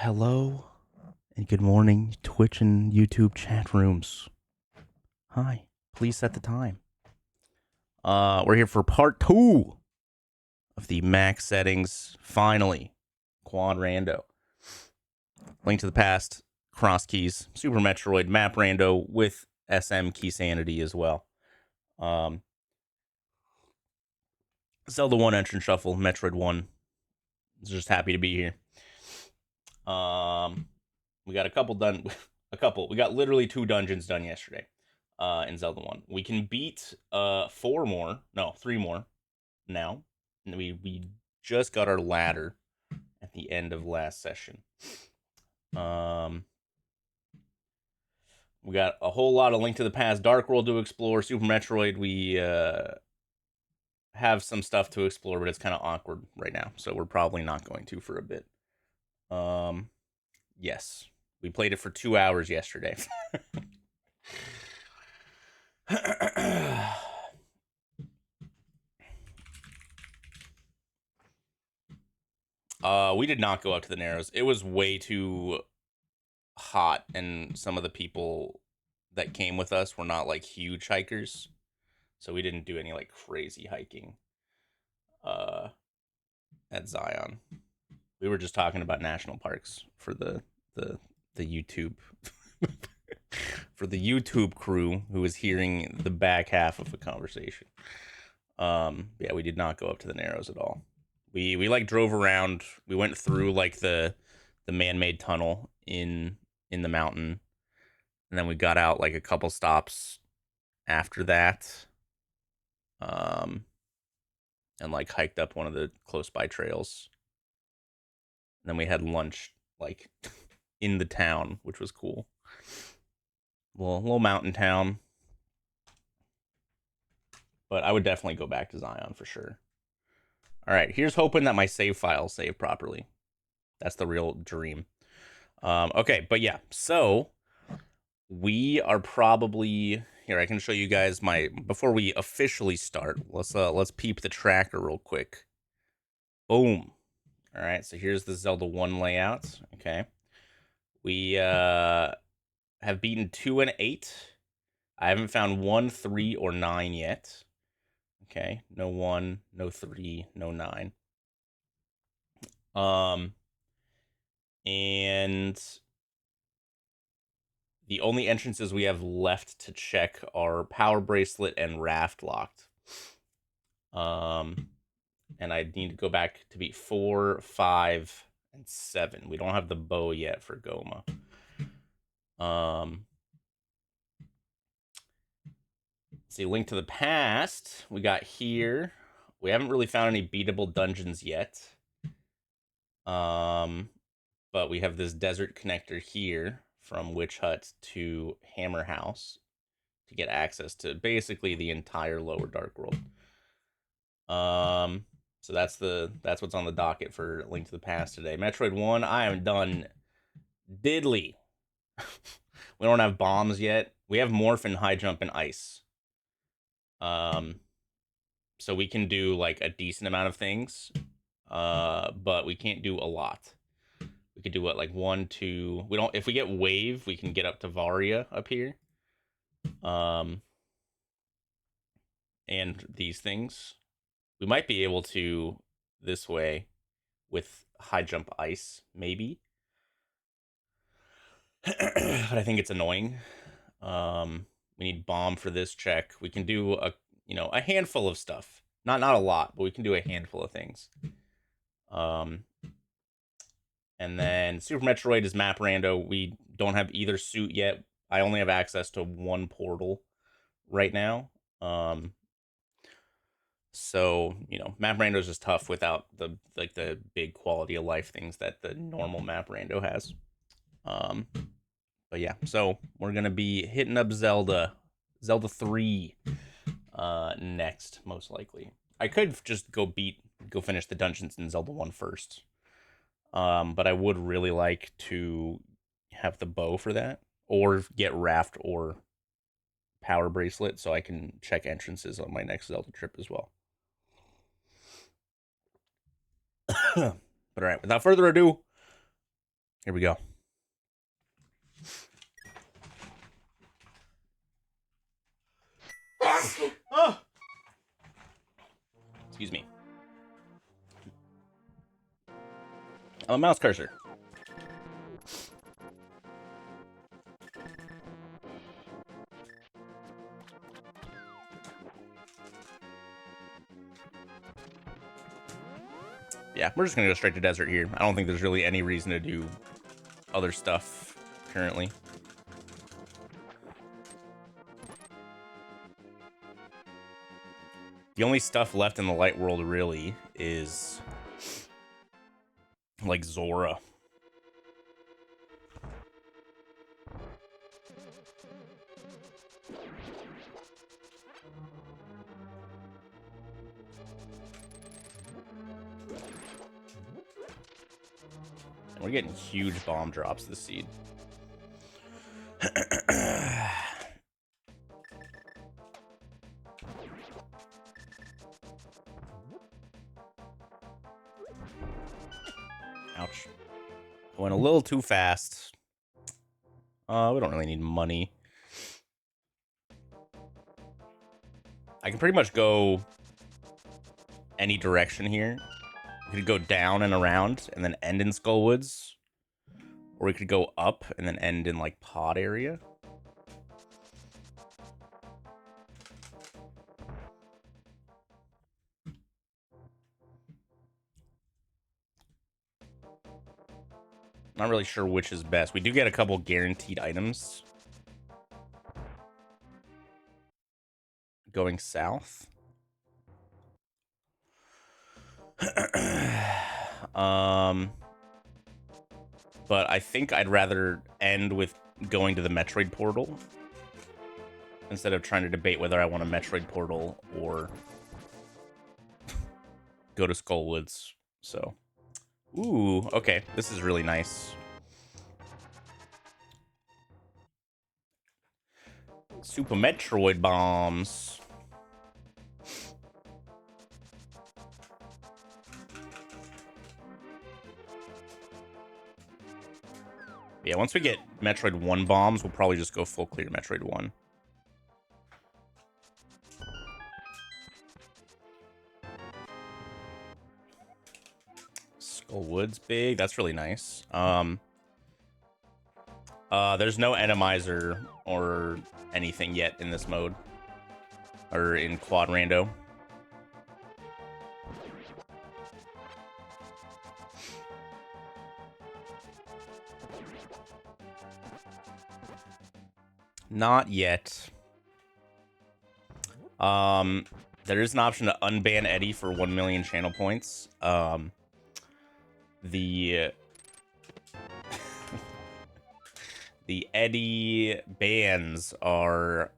Hello and good morning, Twitch and YouTube chat rooms. Hi, please set the time. We're here for part 2 of the max settings. Finally, Quad Rando. Link to the Past, crosskeys, Super Metroid, Map Rando with SM Key Sanity as well. Zelda 1 Entrance Shuffle, Metroid 1. Just happy to be here. We got a couple done. We got literally 2 dungeons done yesterday. In Zelda 1. We can beat 3 more now. And we just got our ladder at the end of last session. We got a whole lot of Link to the Past, Dark World to explore, Super Metroid. We have some stuff to explore, but it's kind of awkward right now, so we're probably not going to for a bit. Yes, we played it for 2 hours yesterday. We did not go up to the Narrows. It was way too hot, and some of the people that came with us were not like huge hikers, so we didn't do any like crazy hiking at Zion. We were just talking about national parks for the YouTube for the YouTube crew who was hearing the back half of the conversation. Yeah, we did not go up to the Narrows at all. We like drove around. We went through like the man-made tunnel in the mountain, and then we got out like a couple stops after that, and like hiked up one of the close by trails. And then we had lunch like in the town, which was cool. Little mountain town. But I would definitely go back to Zion for sure. All right, here's hoping that my save files save properly. That's the real dream. Okay, but yeah, so we are probably here. I can show you guys before we officially start. Let's peep the tracker real quick. Boom. All right, so here's the Zelda 1 layout. Okay, we have beaten 2 and 8. I haven't found 1, 3, or 9 yet. Okay, no 1, no 3, no 9. And the only entrances we have left to check are Power Bracelet and Raft Locked. And I need to go back to beat 4, 5, and 7. We don't have the bow yet for Goma. See, Link to the Past, we got here. We haven't really found any beatable dungeons yet. But we have this desert connector here from Witch Hut to Hammer House to get access to basically the entire lower Dark World. So that's what's on the docket for Link to the Past today. Metroid 1, I haven't done diddly. We don't have bombs yet. We have Morph and High Jump and Ice. So we can do like a decent amount of things. But we can't do a lot. We could do what, like 1, 2. We don't. If we get Wave, we can get up to Varia up here. And these things, we might be able to this way with High Jump Ice, maybe. But I think it's annoying. We need Bomb for this check. We can do a handful of stuff. Not a lot, but we can do a handful of things. And then Super Metroid is Map Rando. We don't have either suit yet. I only have access to 1 portal right now. So, Map Rando is just tough without the big quality of life things that the normal Map Rando has. But yeah, so we're gonna be hitting up Zelda 3 next, most likely. I could just go finish the dungeons in Zelda 1 first. But I would really like to have the bow for that, or get Raft or Power Bracelet so I can check entrances on my next Zelda trip as well. But all right, without further ado, Here we go. Oh! Excuse me. I'm a mouse cursor. Yeah, we're just gonna go straight to desert here. I don't think there's really any reason to do other stuff currently. The only stuff left in the light world really is like Zora. And we're getting huge bomb drops this seed. Ouch. I went a little too fast. We don't really need money. I can pretty much go any direction here. We could go down and around and then end in Skullwoods. Or we could go up and then end in, like, pod area. Not really sure which is best. We do get a couple guaranteed items going south. But I think I'd rather end with going to the Metroid portal instead of trying to debate whether I want a Metroid portal or go to Skullwoods. So, ooh, okay, this is really nice. Super Metroid bombs. Yeah, once we get Metroid 1 bombs, we'll probably just go full clear Metroid 1. Skullwood's big. That's really nice. There's no Randomizer or anything yet in this mode. Or in Quad Rando. Not yet. There is an option to unban Eddie for 1 million channel points. The Eddie bans are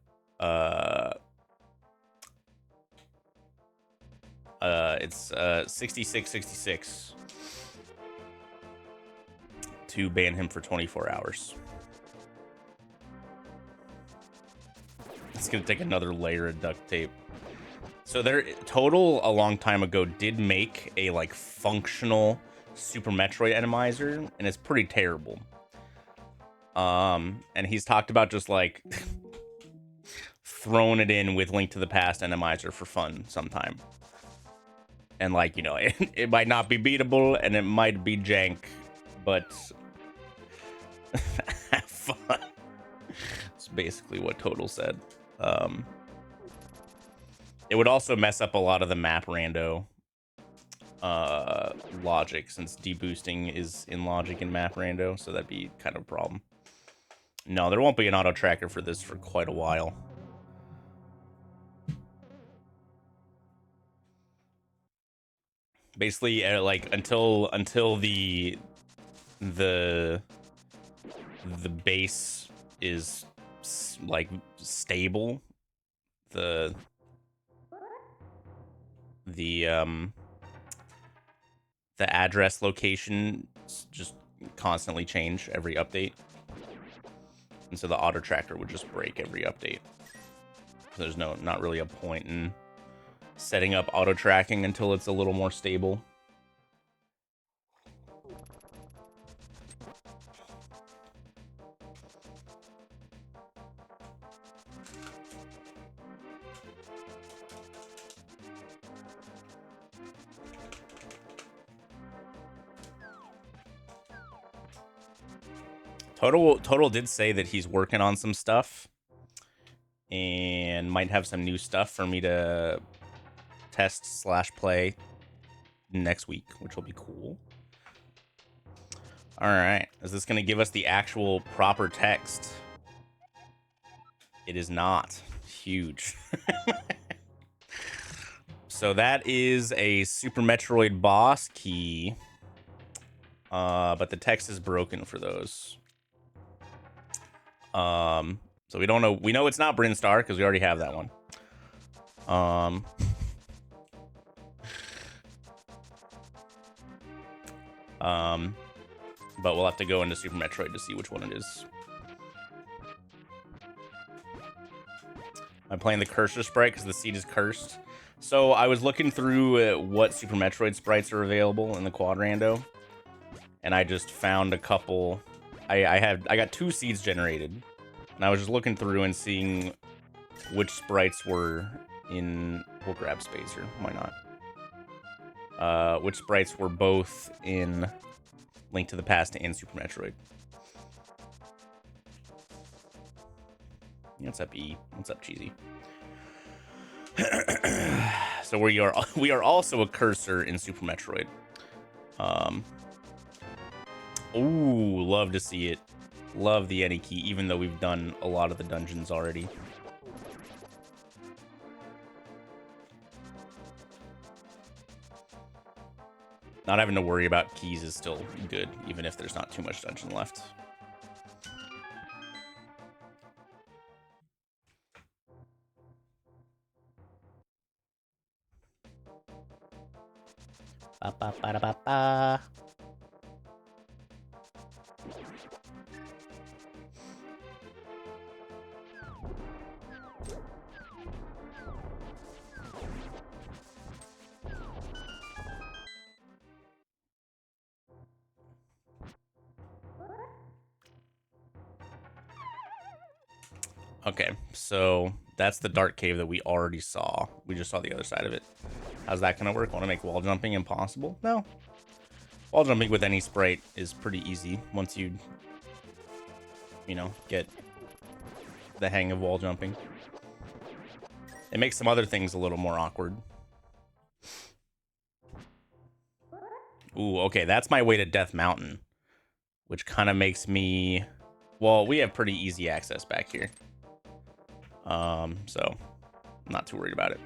it's 6666 to ban him for 24 hours. It's gonna take another layer of duct tape. So there, Total a long time ago did make a like functional Super Metroid Randomizer, and it's pretty terrible. And he's talked about just like throwing it in with Link to the Past Randomizer for fun sometime. And like, you know, it might not be beatable and it might be jank, but have fun. That's basically what Total said. It would also mess up a lot of the map rando logic, since deboosting is in logic in map rando, so that'd be kind of a problem. No, there won't be an auto tracker for this for quite a while. Basically, like until the base is like stable, the address location just constantly change every update, and so the auto tracker would just break every update. So there's not really a point in setting up auto tracking until it's a little more stable. Total did say that he's working on some stuff and might have some new stuff for me to test / play next week, which will be cool. All right, is this going to give us the actual proper text? It is not. Huge. So that is a Super Metroid boss key, but the text is broken for those. So we don't know. We know it's not Brinstar because we already have that one. But we'll have to go into Super Metroid to see which one it is. I'm playing the cursor sprite because the seed is cursed. So I was looking through what Super Metroid sprites are available in the Quad Rando, and I just found a couple. I got 2 seeds generated, and I was just looking through and seeing which sprites were in. We'll grab Spacer. Why not? Which sprites were both in Link to the Past and Super Metroid. What's up, E? What's up, Cheesy? So we are also a cursor in Super Metroid. Ooh, love to see it. Love the any key, even though we've done a lot of the dungeons already. Not having to worry about keys is still good, even if there's not too much dungeon left. Ba, ba, ba, ba, ba. Okay, so that's the dark cave that we already saw. We just saw the other side of it. How's that gonna work? Want to make wall jumping impossible? No. Wall jumping with any sprite is pretty easy once you know, get the hang of wall jumping. It makes some other things a little more awkward. Ooh, okay, that's my way to Death Mountain, which kind of makes me... Well, we have pretty easy access back here. So I'm not too worried about it.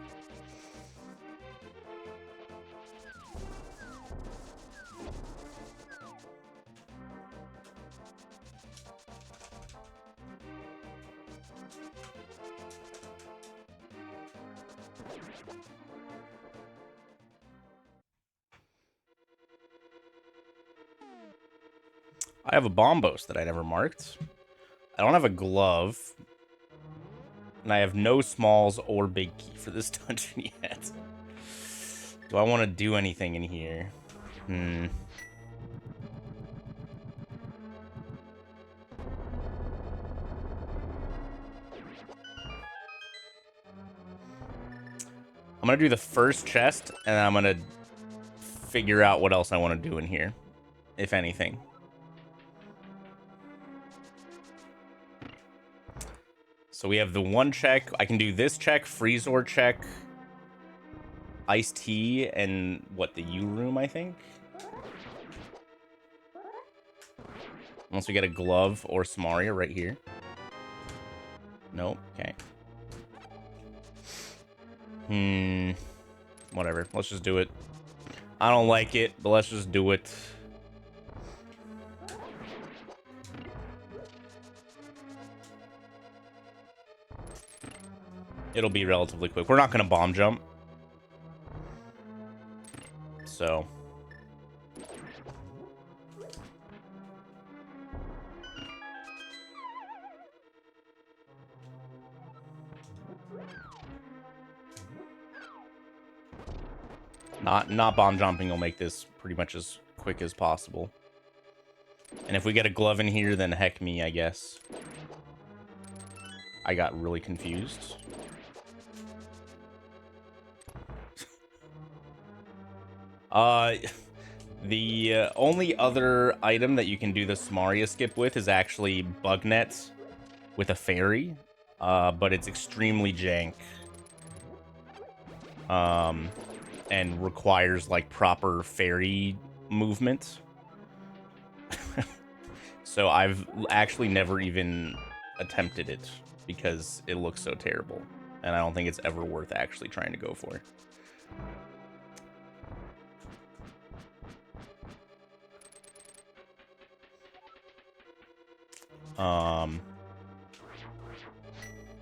I have a bombos that I never marked. I don't have a glove. And I have no smalls or big key for this dungeon yet. Do I want to do anything in here? I'm going to do the first chest, and I'm going to figure out what else I want to do in here, if anything. So we have the one check. I can do this check, Freezor check, iced tea, and what, the U room, I think? Unless we get a glove or Smaria right here. Nope, okay. Whatever, let's just do it. I don't like it, but let's just do it. It'll be relatively quick. We're not going to bomb jump. So. Not bomb jumping will make this pretty much as quick as possible. And if we get a glove in here, then heck me, I guess. I got really confused. The only other item that you can do the Samaria skip with is actually bug nets with a fairy, but it's extremely jank. And requires like proper fairy movement. So I've actually never even attempted it because it looks so terrible, and I don't think it's ever worth actually trying to go for.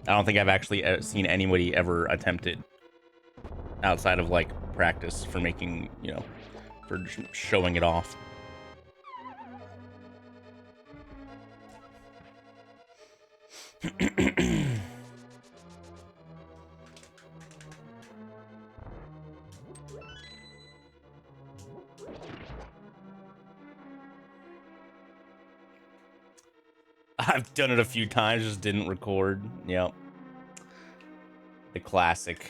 I don't think I've actually seen anybody ever attempt it outside of like practice for making, you know, for showing it off. I've done it a few times, just didn't record. Yep. The classic.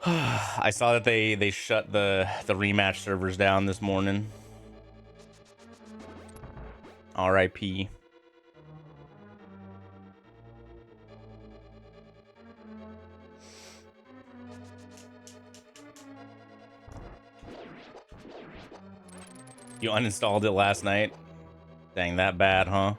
I saw that they shut the rematch servers down this morning. RIP. You uninstalled it last night? Dang, that bad, huh?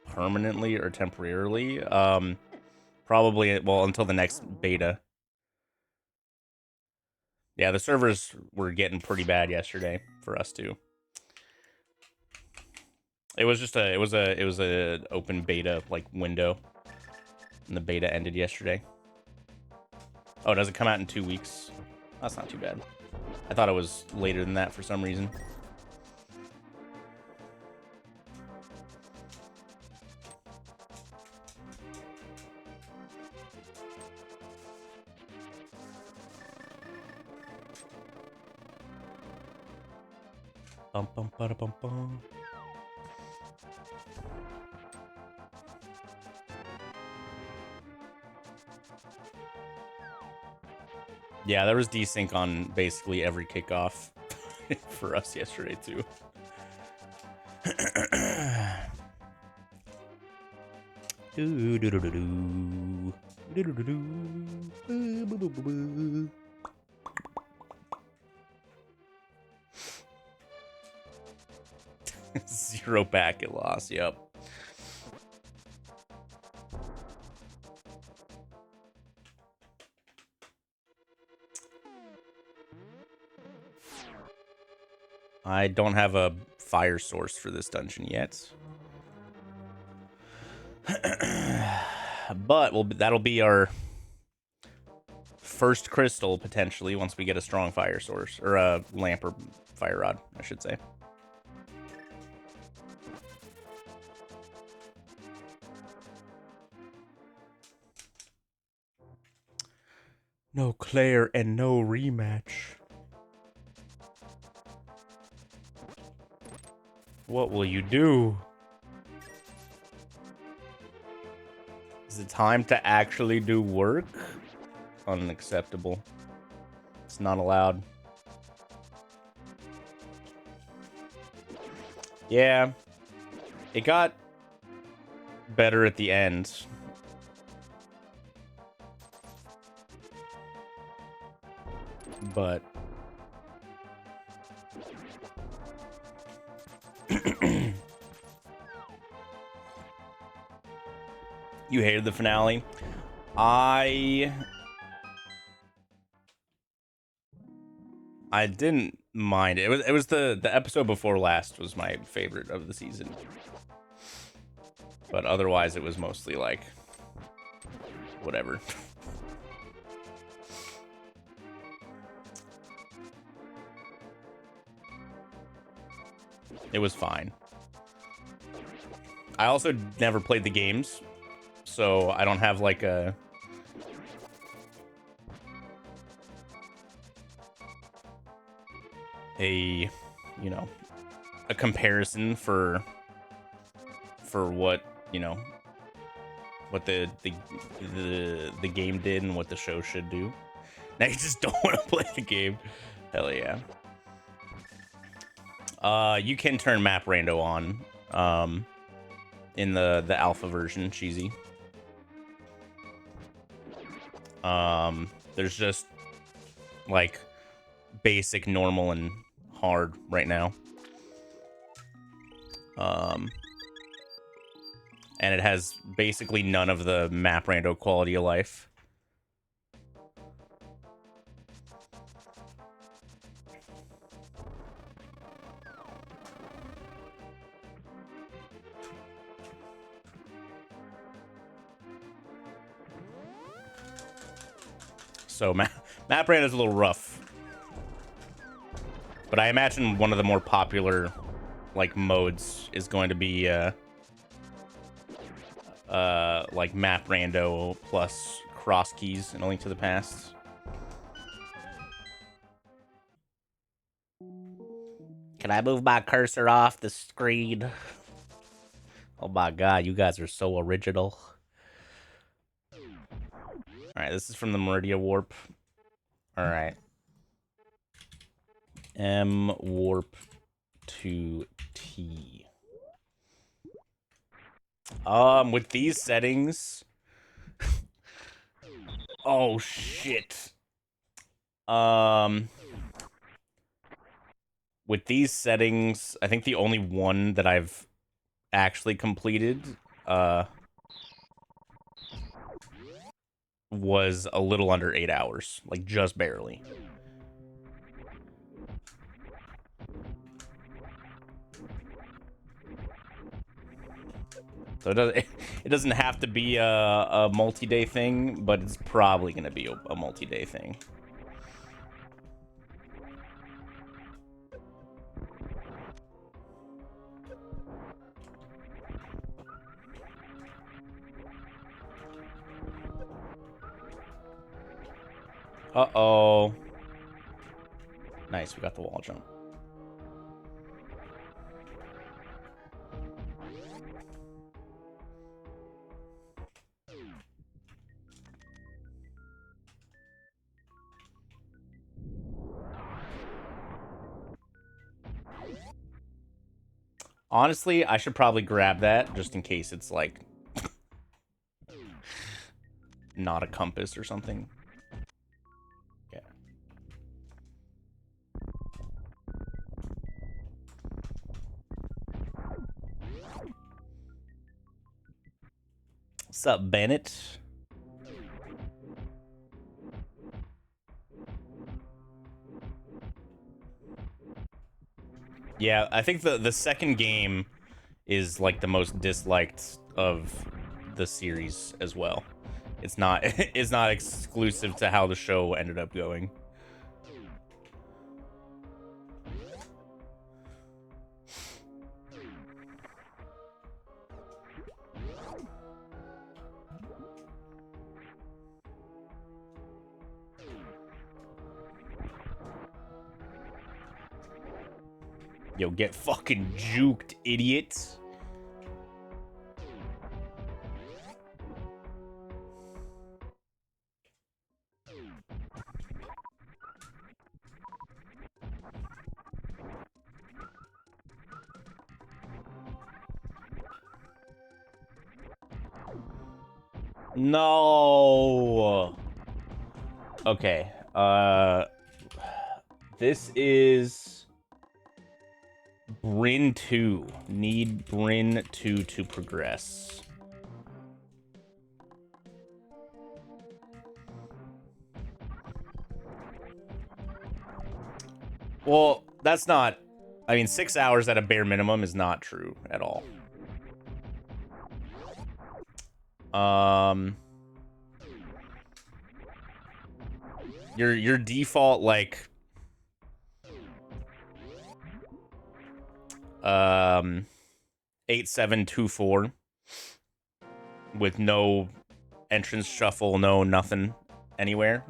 Permanently or temporarily? Probably, well, until the next beta. Yeah, the servers were getting pretty bad yesterday for us too. It was just it was a open beta like window, and the beta ended yesterday. Oh, does it come out in 2 weeks? That's not too bad. I thought it was later than that for some reason. Bum bum bada bum bum. Yeah, there was desync on basically every kickoff for us yesterday too. Do do do do do. Do do do do. Boo boo boo boo boo. Zero packet loss, yep. I don't have a fire source for this dungeon yet. But that'll be our first crystal, potentially, once we get a strong fire source. Or a lamp or fire rod, I should say. No Claire and no rematch. What will you do? Is it time to actually do work? Unacceptable. It's not allowed. Yeah. It got better at the end. But you hated the finale. I didn't mind it. It was the episode before last was my favorite of the season. But otherwise it was mostly like whatever. It was fine. I also never played the games, so I don't have like a a, you know, a comparison for what, you know, what the game did and what the show should do. Now you just don't want to play the game. Hell yeah. You can turn Map Rando on in the alpha version, cheesy. There's just like basic, normal, and hard right now. And it has basically none of the Map Rando quality of life. So Map Rando is a little rough. But I imagine one of the more popular like modes is going to be like Map Rando plus crosskeys and A Link to the Past. Can I move my cursor off the screen? Oh my god, you guys are so original. Alright, this is from the Meridia Warp. Alright. M warp to T. With these settings. Oh shit. With these settings, I think the only one that I've actually completed was a little under 8 hours, like just barely. So it doesn't have to be a multi-day thing, but it's probably going to be a multi-day thing. Uh-oh. Nice, we got the wall jump. Honestly, I should probably grab that just in case it's like not a compass or something. Yeah. What's up, Bennett? Yeah, I think the second game is like the most disliked of the series as well. It's not it's not exclusive to how the show ended up going. Yo, get fucking juked, idiot. No. Okay. This is Brin 2. Need Brin 2 to progress. Well, that's not... I mean, 6 hours at a bare minimum is not true at all. Your default, like... 8724 with no entrance shuffle, no nothing anywhere.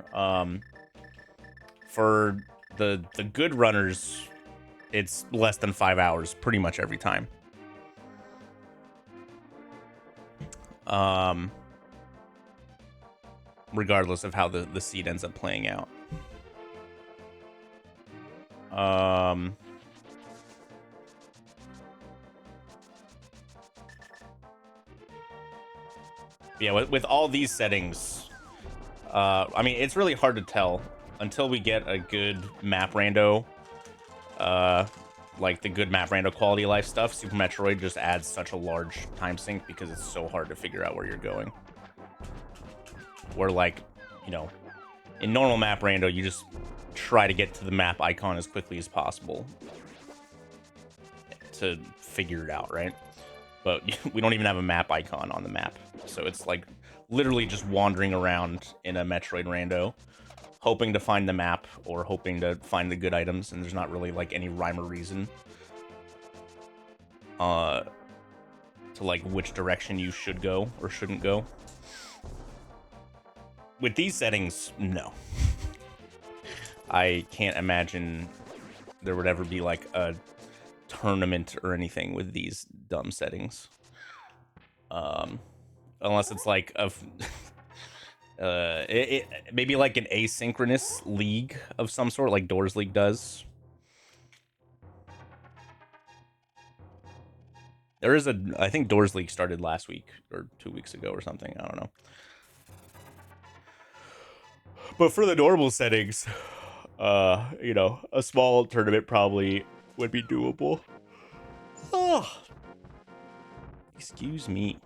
For the good runners it's less than 5 hours pretty much every time. Regardless of how the seed ends up playing out. Yeah, with all these settings, I mean, it's really hard to tell until we get a good map rando, like the good map rando quality of life stuff. Super Metroid just adds such a large time sink because it's so hard to figure out where you're going. Where, like, you know, in normal map rando, you just try to get to the map icon as quickly as possible to figure it out, right? But we don't even have a map icon on the map. So it's like literally just wandering around in a Metroid rando, hoping to find the map or hoping to find the good items, and there's not really like any rhyme or reason to like which direction you should go or shouldn't go. With these settings, no. I can't imagine there would ever be like a tournament or anything with these dumb settings. Unless it's like a maybe like an asynchronous league of some sort, like Doors League does. There is I think Doors League started last week or 2 weeks ago or something. I don't know. But for the normal settings, you know, a small tournament probably would be doable. Oh, excuse me.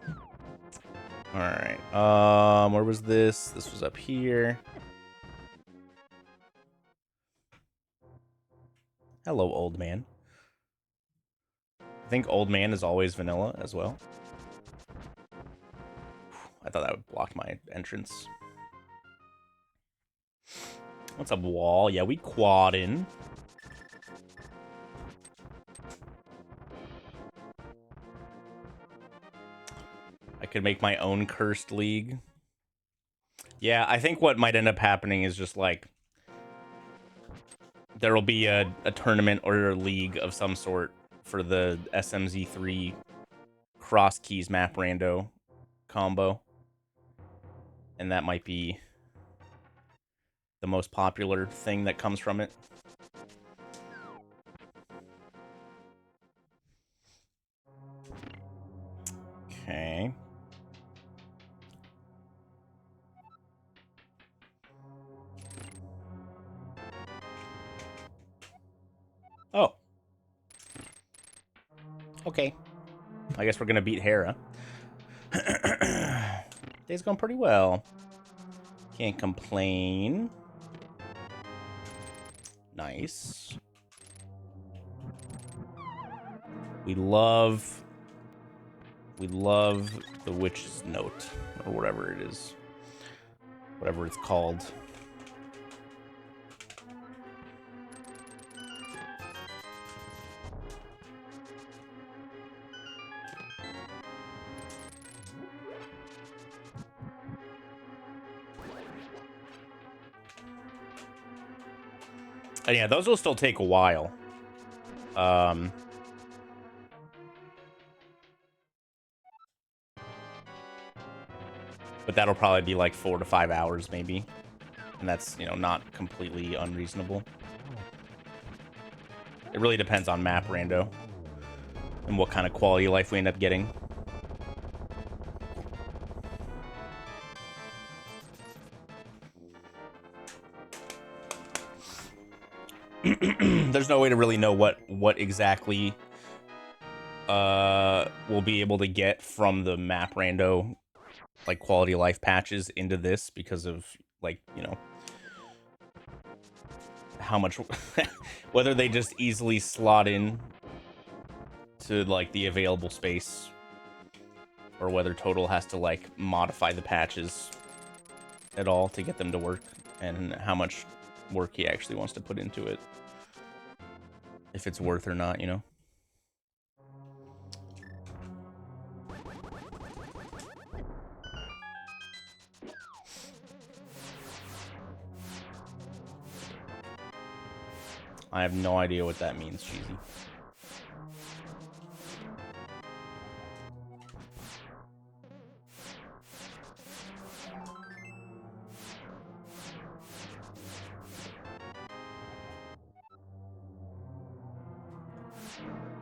All right. Where was this? This was up here. Hello, old man. I think old man is always vanilla as well. I thought that would block my entrance. What's up, wall? Yeah, we quad in. I could make my own cursed league. Yeah, I think what might end up happening is just like there will be a tournament or a league of some sort for the SMZ3 crosskeys map rando combo. And that might be the most popular thing that comes from it. Okay. Oh. Okay. I guess we're gonna beat Hera. Day's going pretty well. Can't complain. Nice. We love the witch's note, or whatever it is. Whatever it's called. And yeah, those will still take a while. But that'll probably be like 4 to 5 hours, maybe. And that's, you know, not completely unreasonable. It really depends on map rando and what kind of quality of life we end up getting. There's no way to really know what exactly we'll be able to get from the map rando, like, quality of life patches into this because of, like, you know, how much whether they just easily slot in to, like, the available space, or whether Total has to, like, modify the patches at all to get them to work, and how much work he actually wants to put into it, if it's worth or not, you know. I have no idea what that means, Cheesy.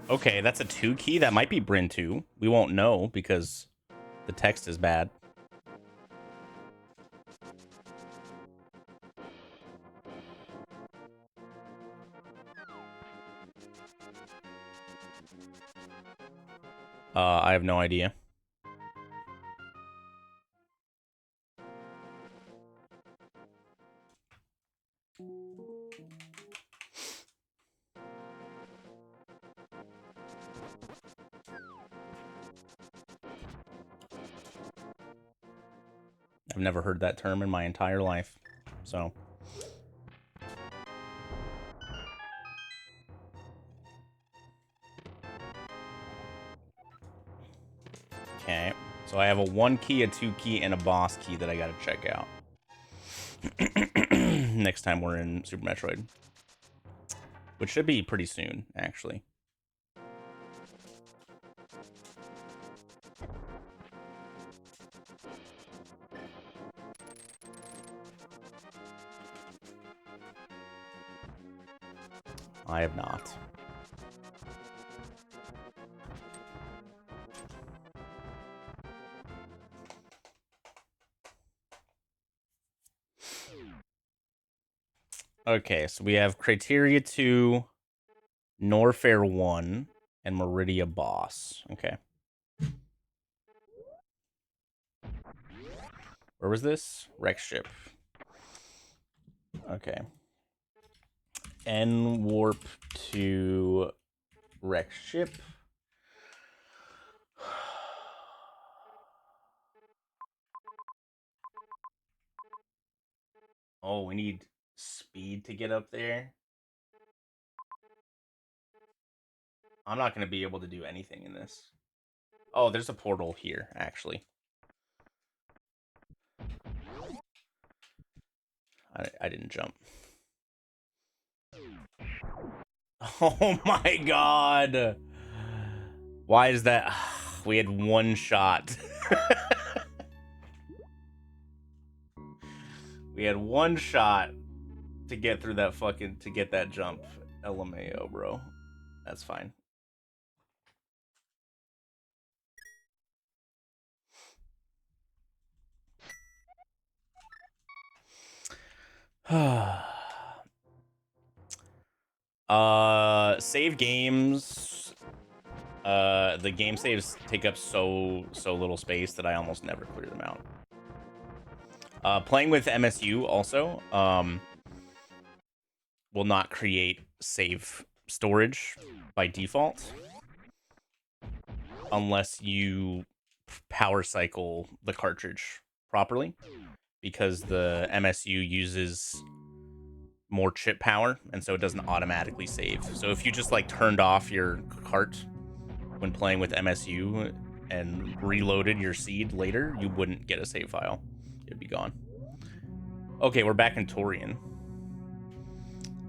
Okay, that's a 2 key. That might be Bryn 2. We won't know because the text is bad. I have no idea. I've never heard that term in my entire life, so. Okay, so I have a 1 key, a 2 key, and a boss key that I gotta check out. Next time we're in Super Metroid. Which should be pretty soon, actually. I have not. Okay, so we have Criteria 2, Norfair 1, and Meridia Boss. Okay. Where was this? Wreck Ship. Okay. N warp to Wreck Ship. Oh, we need speed to get up there. I'm not going to be able to do anything in this. Oh, there's a portal here, actually. I didn't jump. Oh my god. Why is that? We had 1 shot. We had 1 shot to get through that to get that jump. LMAO, bro. That's fine. Save games. The game saves take up so little space that I almost never clear them out. Playing with MSU also will not create save storage by default unless you power cycle the cartridge properly, because the MSU uses more chip power, and so it doesn't automatically save. So if you just like turned off your cart when playing with MSU and reloaded your seed later, you wouldn't get a save file. It'd be gone. Okay, we're back in Torian.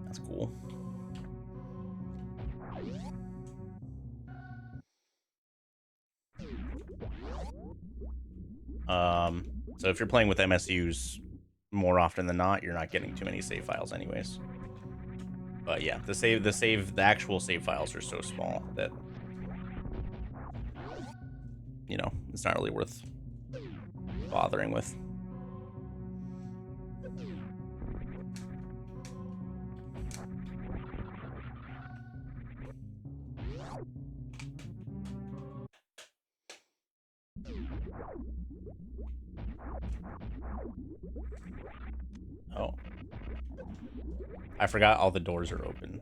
That's cool. So if you're playing with MSUs more often than not, you're not getting too many save files anyways. But yeah, the actual save files are so small that, you know, it's not really worth bothering with. Oh. I forgot all the doors are open.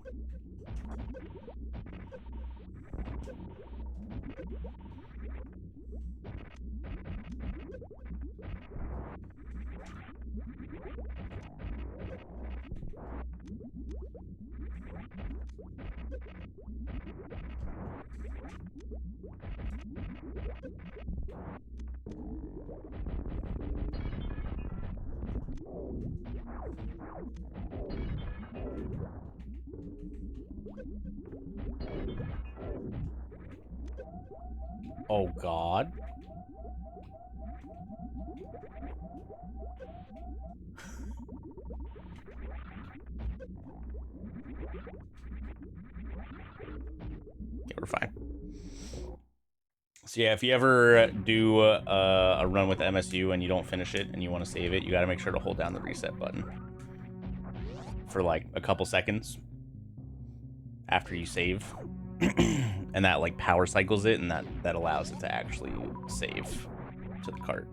Oh, God. Okay, we're fine. So yeah, if you ever do a run with MSU and you don't finish it and you want to save it, you got to make sure to hold down the reset button for like a couple seconds after you save. And that like power cycles it, and that allows it to actually save to the cart.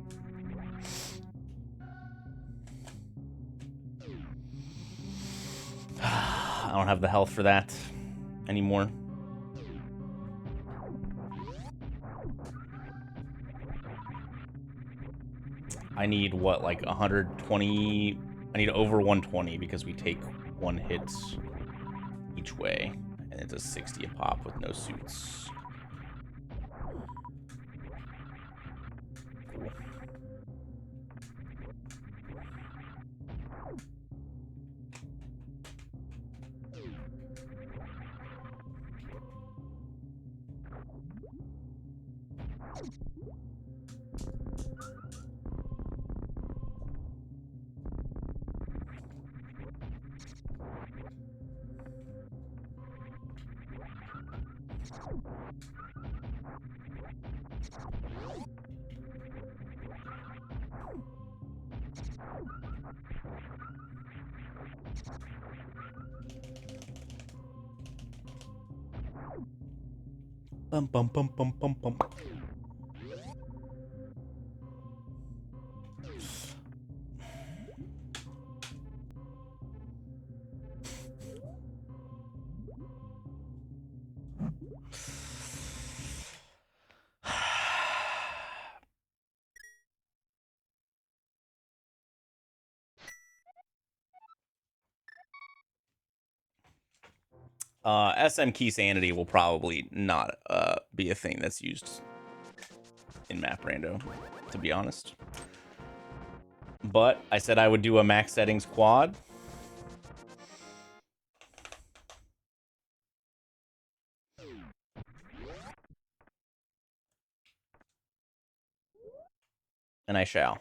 I don't have the health for that anymore. I need what, like 120? I need over 120 because we take one hit each way, and it's a 60 a pop with no suits. Cool. Bum bum bum bum bum bum. SM key sanity will probably not be a thing that's used in map rando, to be honest. But I said I would do a max settings quad. And I shall.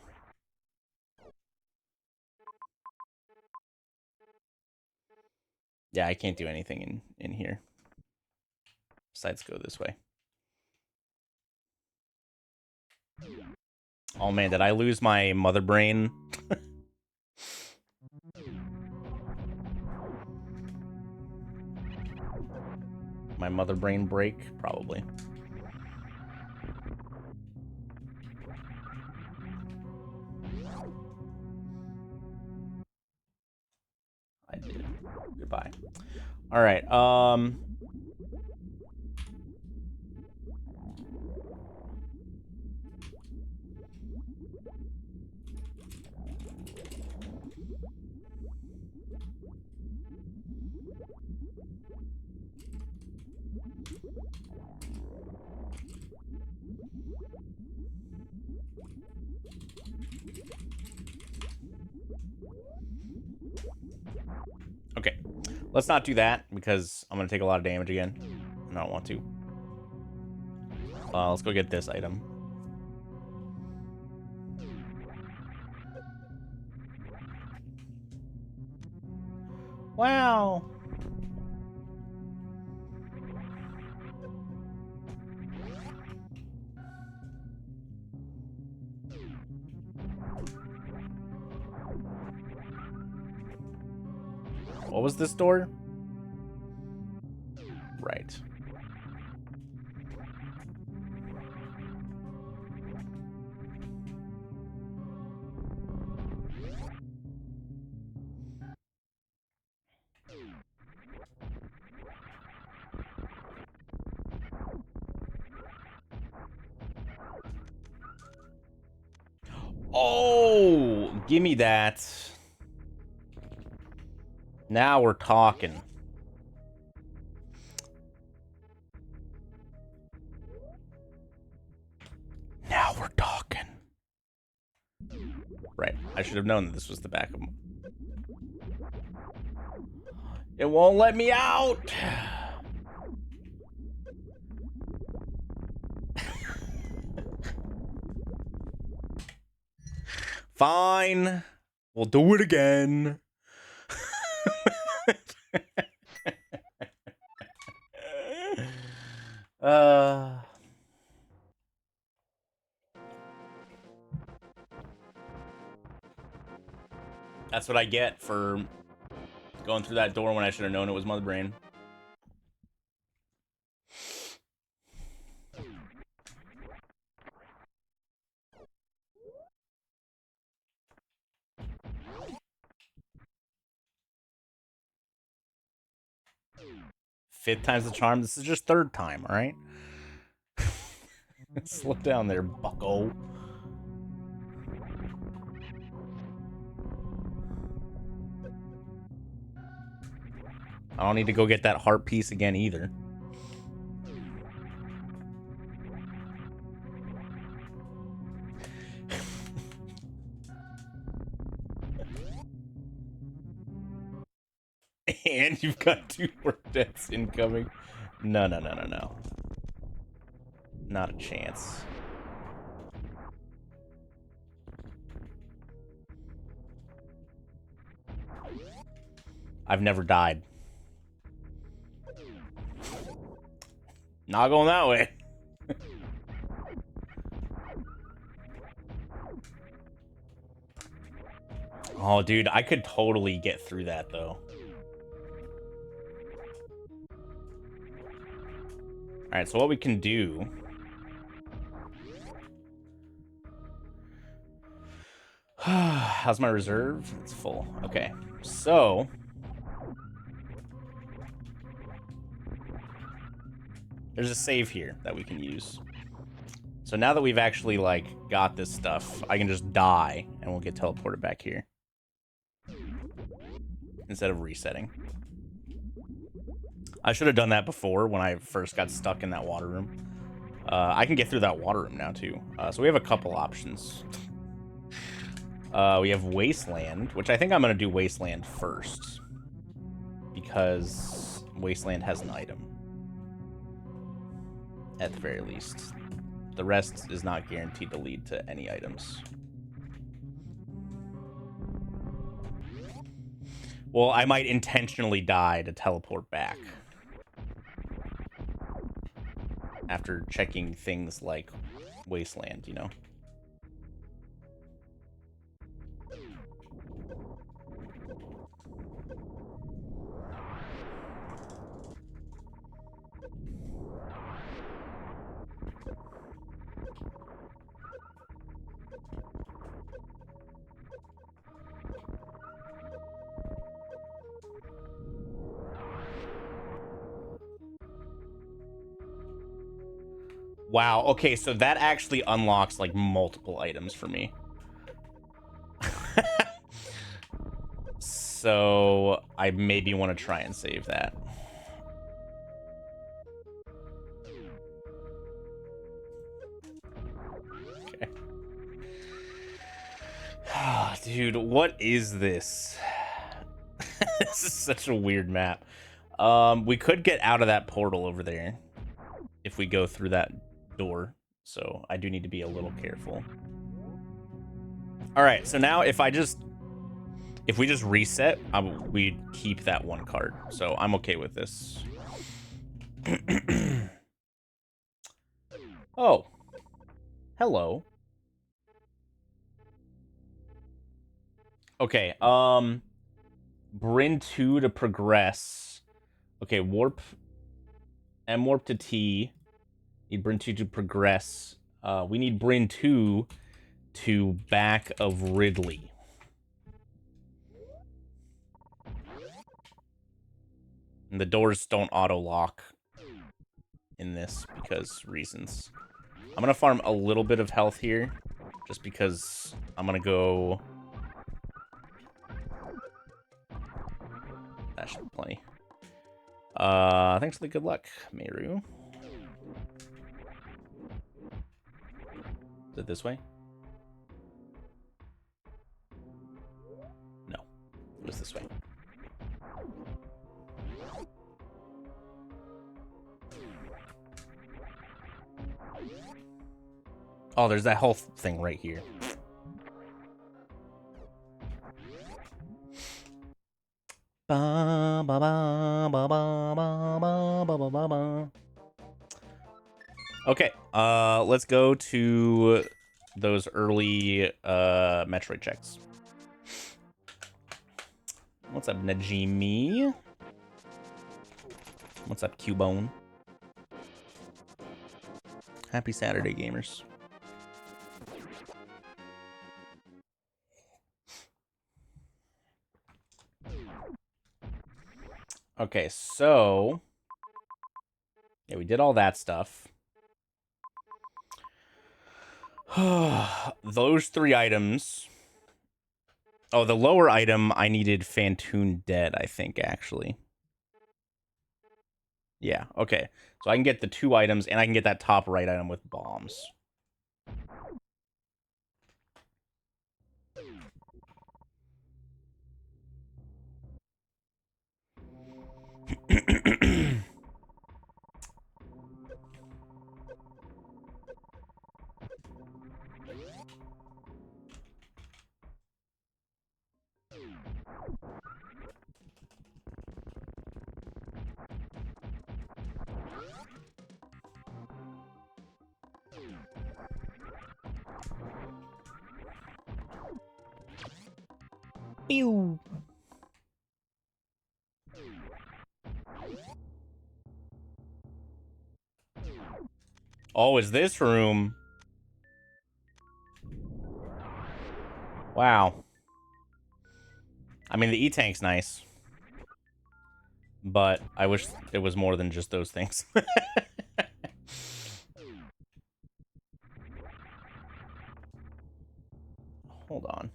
Yeah, I can't do anything in here. Besides go this way. Oh man, did I lose my mother brain? My mother brain break? Probably. I did. Goodbye. All right. Okay. Let's not do that because I'm going to take a lot of damage again. And I don't want to. Let's go get this item. Wow. What was this door? Right. Oh, give me that. Now we're talking. Now we're talking. Right. I should have known that this was the back of... It won't let me out. Fine. We'll do it again. That's what I get for going through that door when I should have known it was Mother Brain. Fifth time's the charm. This is just third time, all right? Slow down there, bucko. I don't need to go get that heart piece again either. And you've got 2 more deaths incoming. No. Not a chance. I've never died. Not going that way. Oh, dude, I could totally get through that, though. Alright, so what we can do... How's my reserve? It's full. Okay, so... there's a save here that we can use. So now that we've actually, like, got this stuff, I can just die, and we'll get teleported back here. Instead of resetting. I should have done that before when I first got stuck in that water room. I can get through that water room now, too. So we have a couple options. We have Wasteland, which I think I'm going to do Wasteland first. Because Wasteland has an item. At the very least. The rest is not guaranteed to lead to any items. Well, I might intentionally die to teleport back. After checking things like Wasteland, you know? Wow, okay, so that actually unlocks, like, multiple items for me. So, I maybe want to try and save that. Okay. Dude, what is this? This is such a weird map. We could get out of that portal over there if we go through that door, so I do need to be a little careful. All right, so now if we just reset, we keep that 1 card, so I'm okay with this. Oh, hello. Okay, Bryn 2 to progress. Okay, warp, M warp to T. Need Bryn 2 to progress. We need Bryn 2 to back of Ridley. And the doors don't auto-lock in this because reasons. I'm gonna farm a little bit of health here, just because I'm gonna go... That should be plenty. Thanks for the good luck, Meru. Is it this way? No. It was this way. Oh, there's that whole thing right here. Ba, ba, ba, ba, ba, ba, ba, ba, ba, ba. Okay, let's go to those early Metroid checks. What's up, Najimi? What's up, Cubone? Happy Saturday, gamers. Okay, so... yeah, we did all that stuff. Those 3 items... oh, the lower item, I needed Fantoon Dead, I think, actually. Yeah, okay. So I can get the 2 items, and I can get that top right item with bombs. Pew! Oh, is this room? Wow. I mean, the E-Tank's nice. But I wish it was more than just those things. Hold on.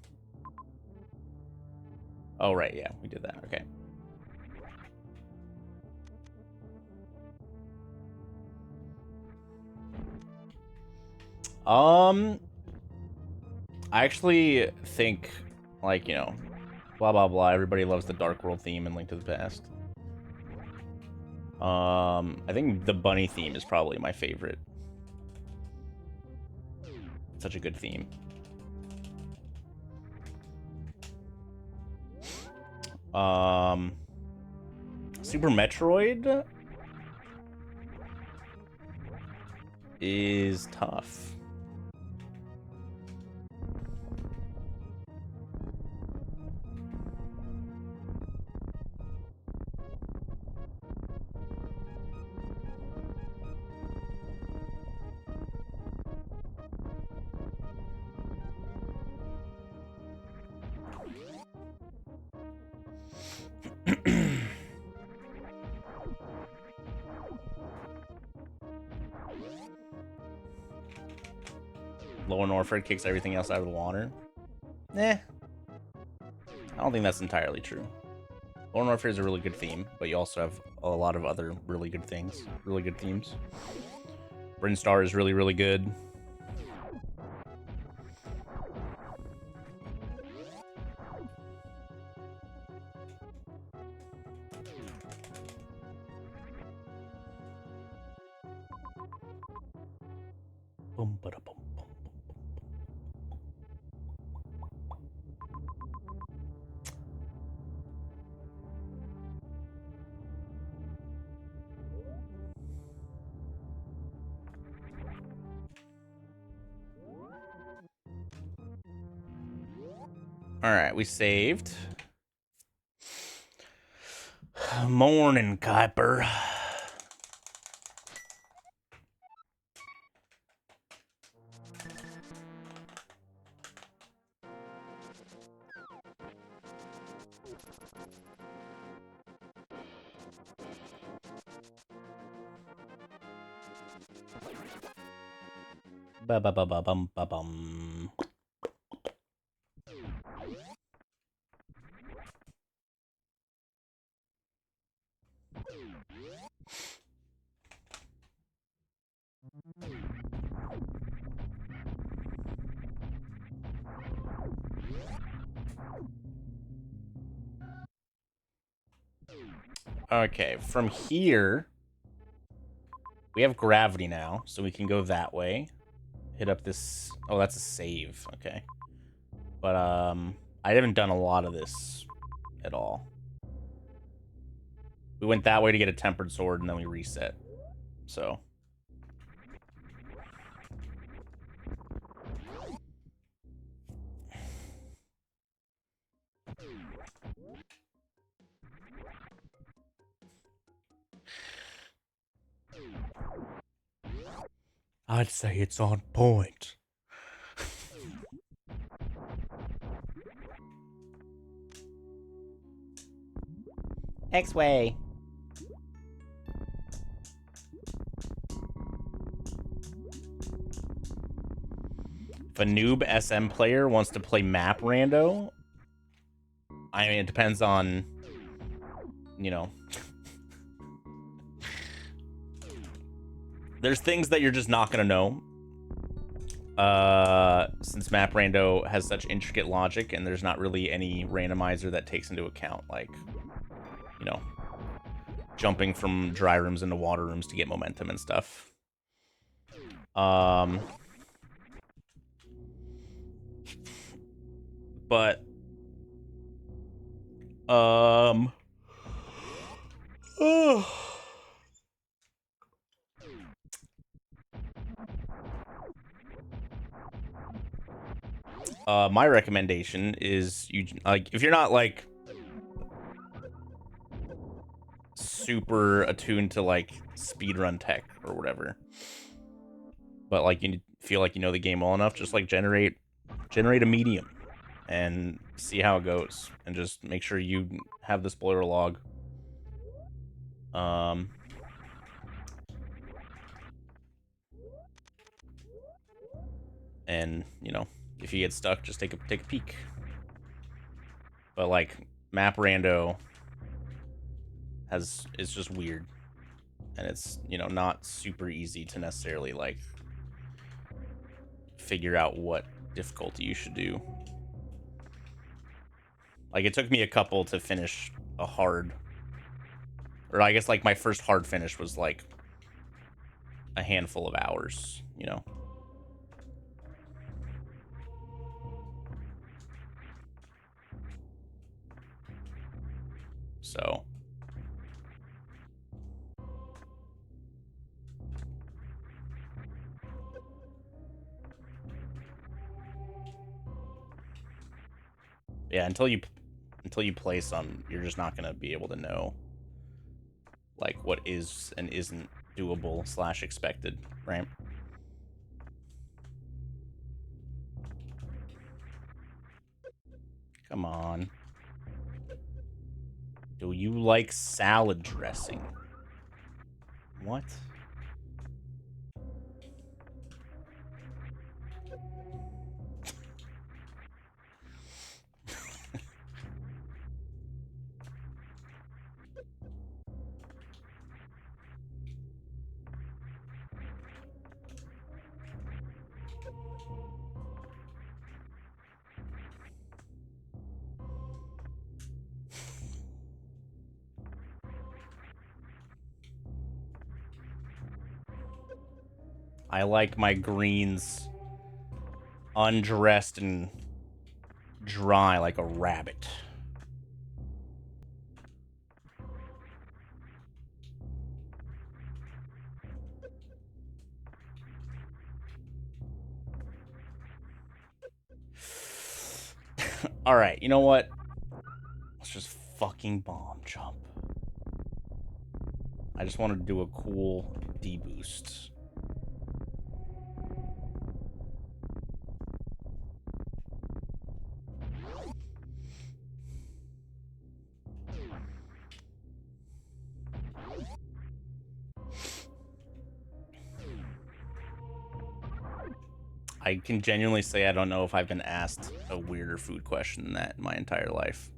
Oh, right, yeah, we did that. Okay. I actually think, like, you know, blah, blah, blah. Everybody loves the Dark World theme in Link to the Past. I think the bunny theme is probably my favorite. Such a good theme. Super Metroid is tough. Lower Norfair kicks everything else out of the water. I don't think that's entirely true. Lower Norfair is a really good theme, but you also have a lot of other really good things, really good themes. Brinstar is really, really good. Boom, ba, da, boom, boom. Alright, we saved. Morning, Kuiper. Ba ba ba ba bum ba bum. Okay, from here, we have gravity now, so we can go that way. hit up this. Oh, that's a save. Okay. But I haven't done a lot of this at all. We went that way to get a tempered sword, and then we reset. So. I'd say it's on point. X-Way. If a noob SM player wants to play map rando, I mean, it depends on, you know. There's things that you're just not going to know. Since map rando has such intricate logic and there's not really any randomizer that takes into account, like, you know, jumping from dry rooms into water rooms to get momentum and stuff. But my recommendation is you like if you're not like super attuned to like speedrun tech or whatever, but like you feel like you know the game well enough, just like generate a medium and see how it goes, and just make sure you have the spoiler log. And you know, if you get stuck, just take a peek. But like map rando is just weird, and it's, you know, not super easy to necessarily like figure out what difficulty you should do. Like it took me a couple to finish a hard, or I guess like my first hard finish was like a handful of hours, you know. So yeah, until you play some, you're just not gonna be able to know like what is and isn't doable / expected, right? Come on. Do you like salad dressing? What? I like my greens undressed and dry like a rabbit. All right, you know what? Let's just fucking bomb jump. I just want to do a cool deboost. I can genuinely say I don't know if I've been asked a weirder food question than that in my entire life.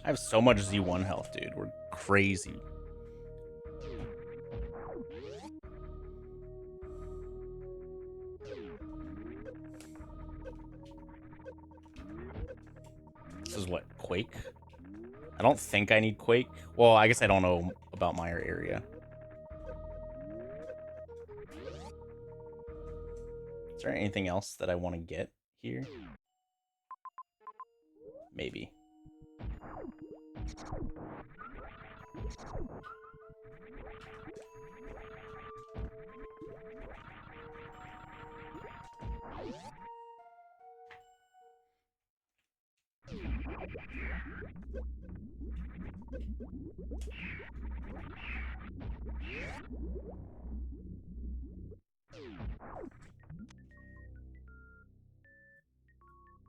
I have so much Z1 health, dude. We're crazy. This is what, Quake? I don't think I need Quake. Well, I guess I don't know about my area. Is there anything else that I want to get here? Maybe.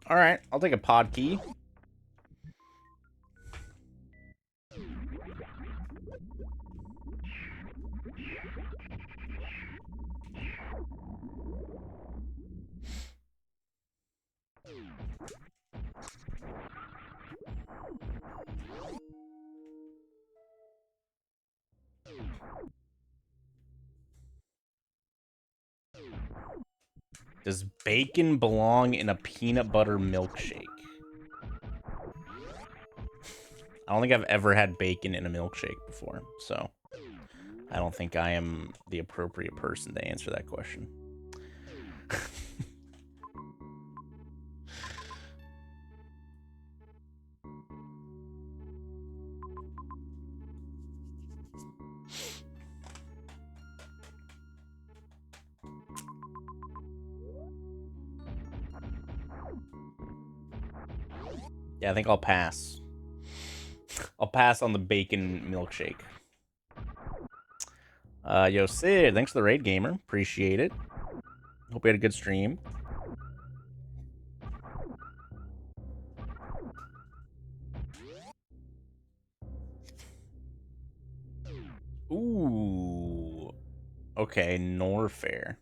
All right, I'll take a pod key. Does bacon belong in a peanut butter milkshake? I don't think I've ever had bacon in a milkshake before, so I don't think I am the appropriate person to answer that question. Yeah, I think I'll pass. I'll pass on the bacon milkshake. Yo, Sid, thanks for the raid, gamer. Appreciate it. Hope you had a good stream. Ooh. Okay, Norfair.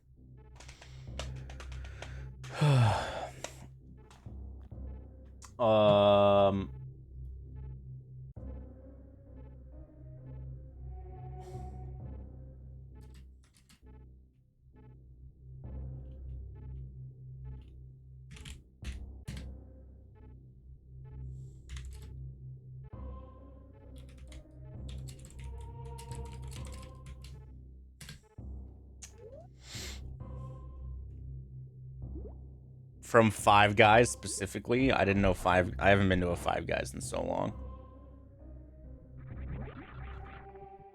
From Five Guys specifically, I didn't know I haven't been to a Five Guys in so long.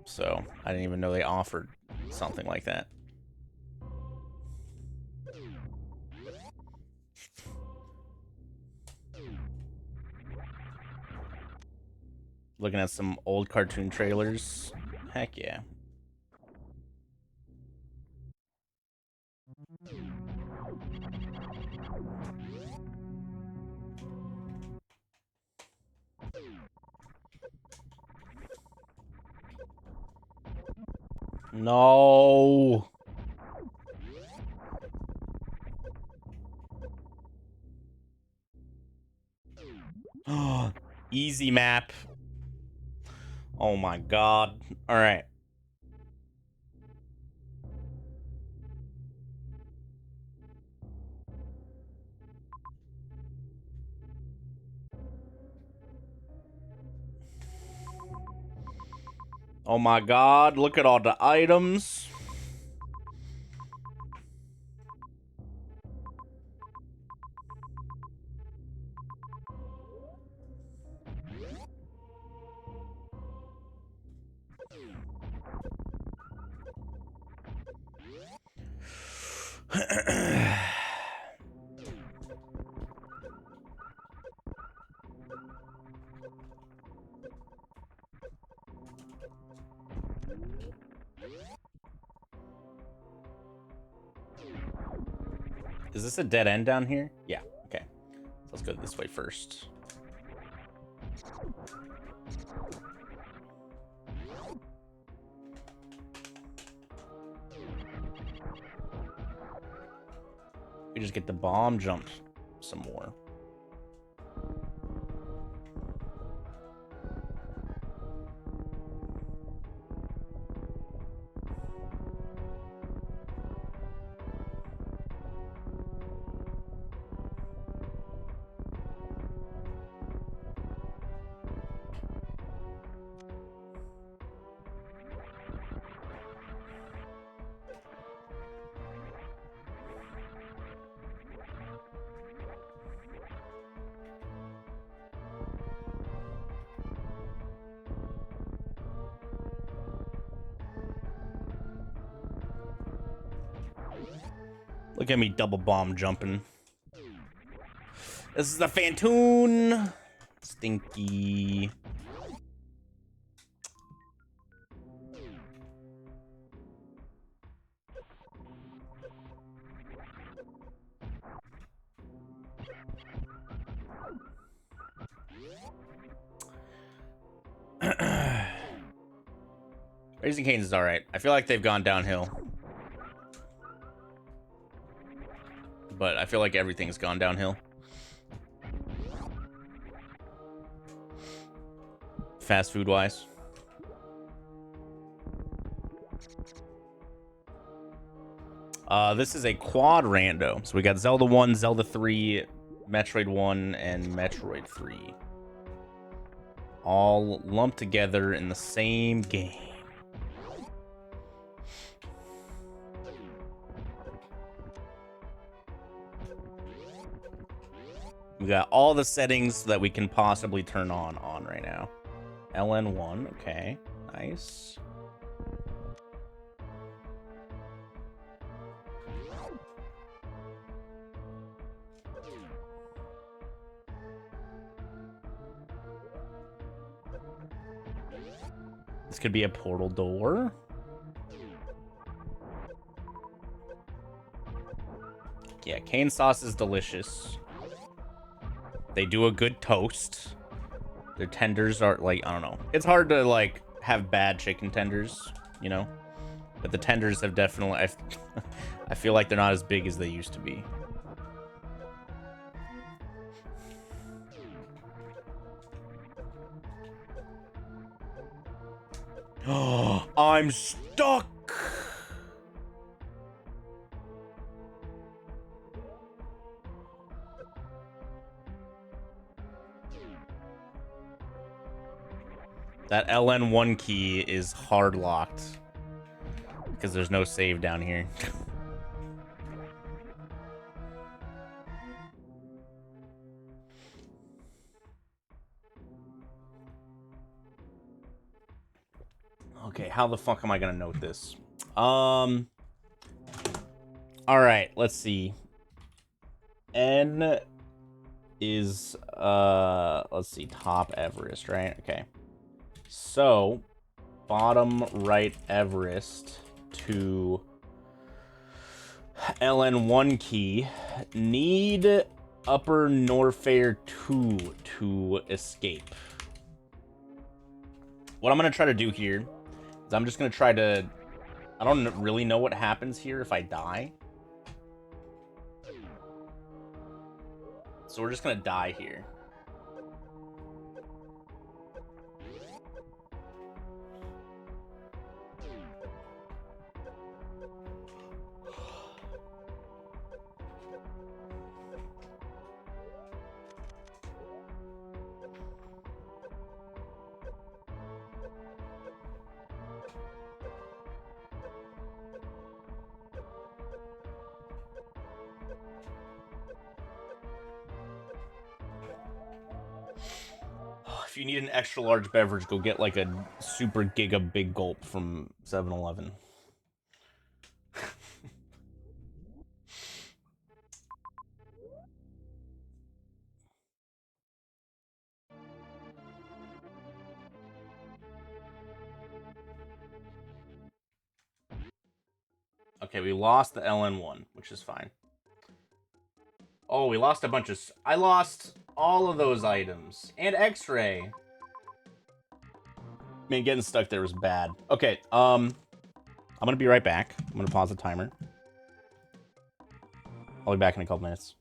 So, I didn't even know they offered something like that. Looking at some old cartoon trailers. Heck yeah. No. Easy map. Oh my god. All right. Oh my god, look at all the items. Is this a dead end down here? Yeah, okay. So let's go this way first. We just get the bomb jumped some more. Look at me double bomb jumping. This is the Phantoon. Stinky. Raising Cane's is alright. I feel like they've gone downhill. But I feel like everything's gone downhill. Fast food wise. This is a quad rando. So we got Zelda 1, Zelda 3, Metroid 1, and Metroid 3. All lumped together in the same game. We got all the settings that we can possibly turn on right now. LN1, okay, nice. This could be a portal door. Yeah, cane sauce is delicious. They do a good toast. Their tenders are like, I don't know. It's hard to like have bad chicken tenders, you know? But the tenders have definitely, I feel like they're not as big as they used to be. Oh, I'm stuck. That LN1 key is hard locked because there's no save down here. Okay, how the fuck am I gonna note this? All right, let's see. N is let's see, top Everest, right? Okay. So, bottom right Everest to LN1 key, need upper Norfair 2 to escape. What I'm going to try to do here is I'm just going to try to... I don't really know what happens here if I die. So we're just going to die here. If you need an extra large beverage, go get like a super giga big gulp from 7-Eleven. Okay, we lost the LN1, which is fine. Oh, we lost a bunch of... I lost all of those items. And X-ray. Man, getting stuck there was bad. Okay, I'm gonna be right back. I'm gonna pause the timer. I'll be back in a couple minutes.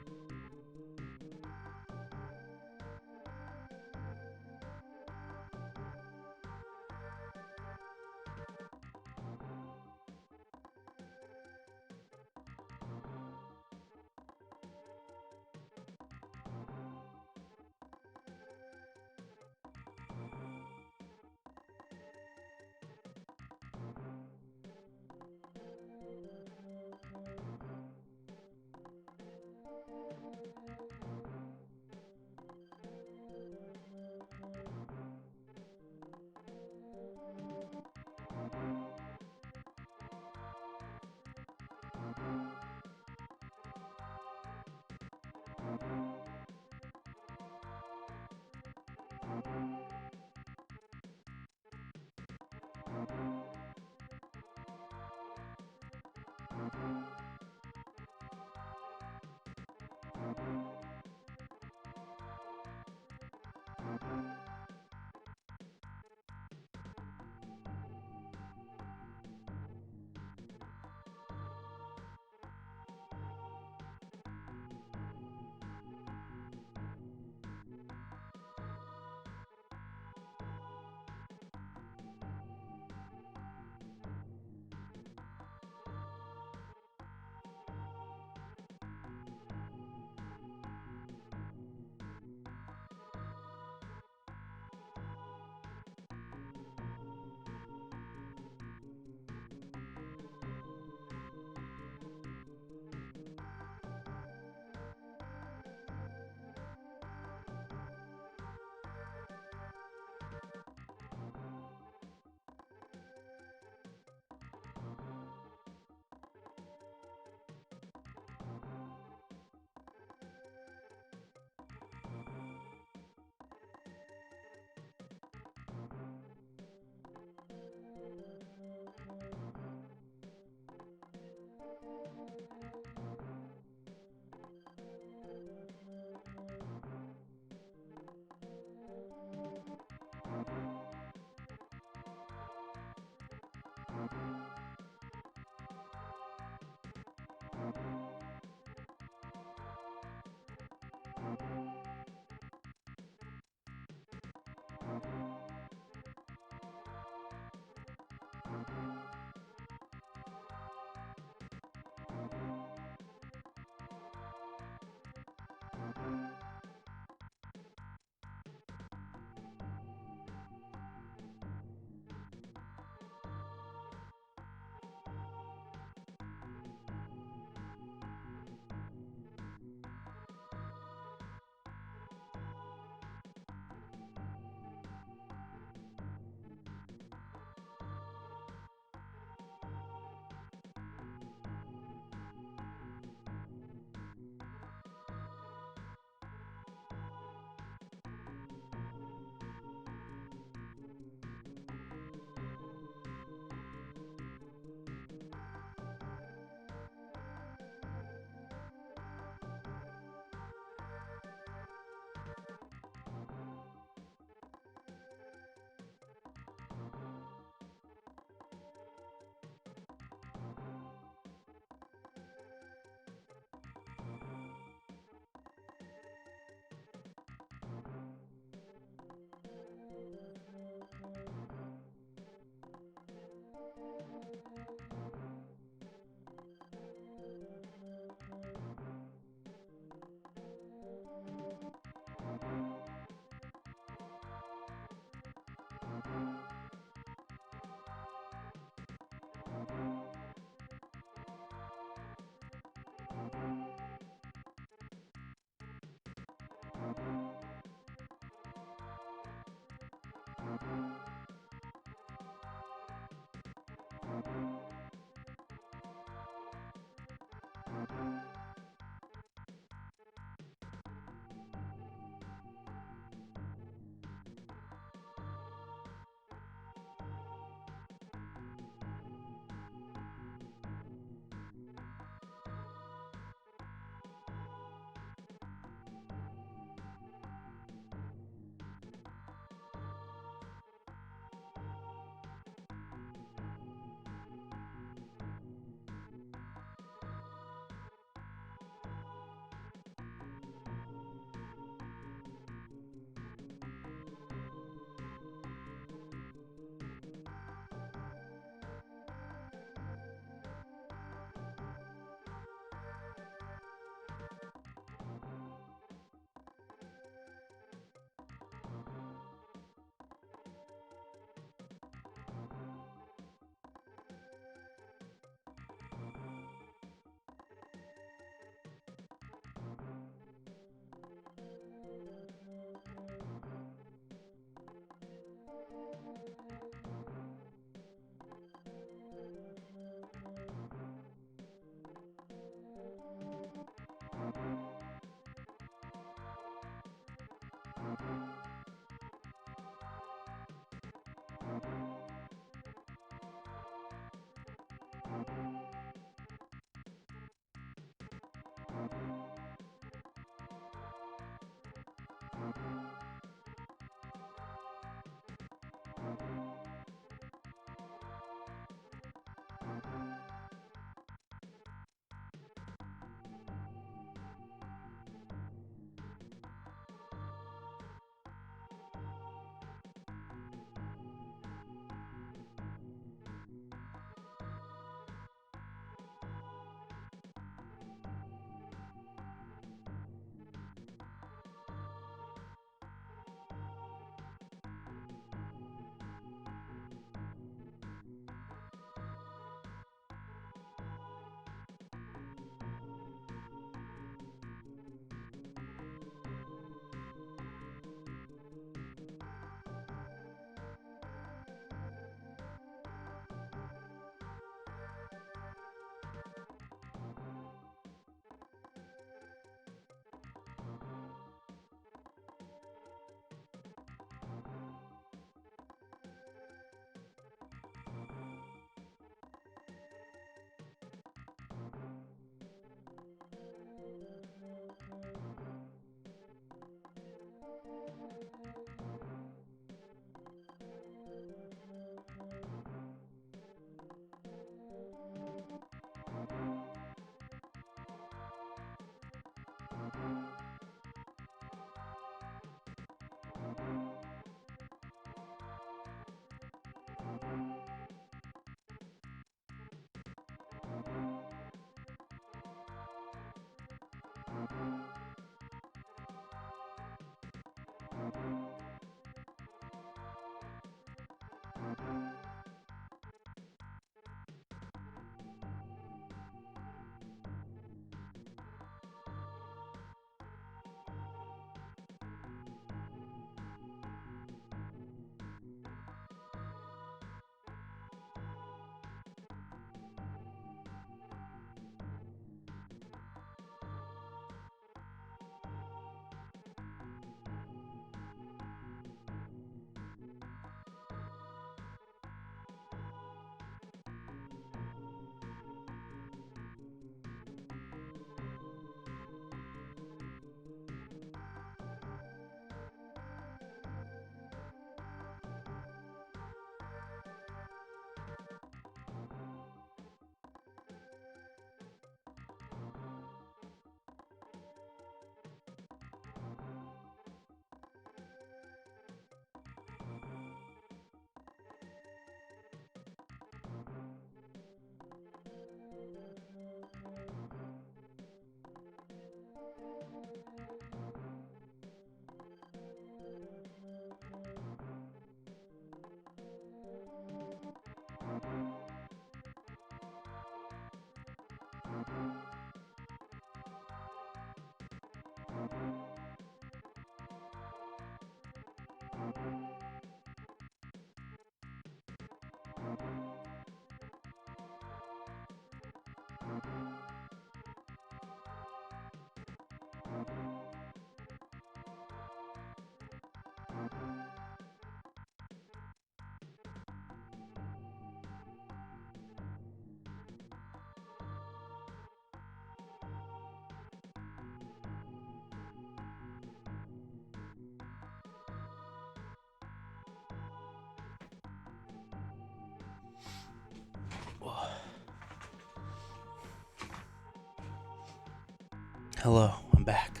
Hello, I'm back.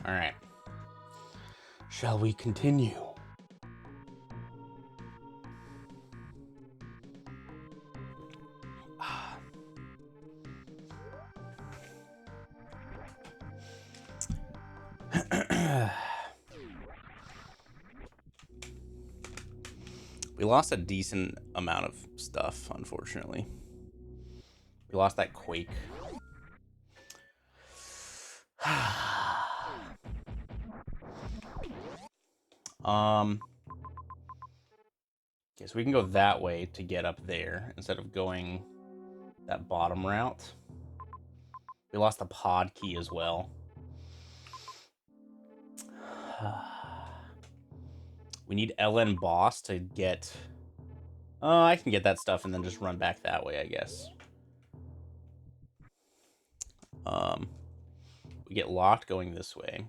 All right. Shall we continue? We lost a decent amount of stuff, unfortunately. We lost that quake. Okay, so we can go that way to get up there instead of going that bottom route. We lost the pod key as well. We need LN boss to get I can get that stuff and then just run back that way, I guess. We get locked going this way.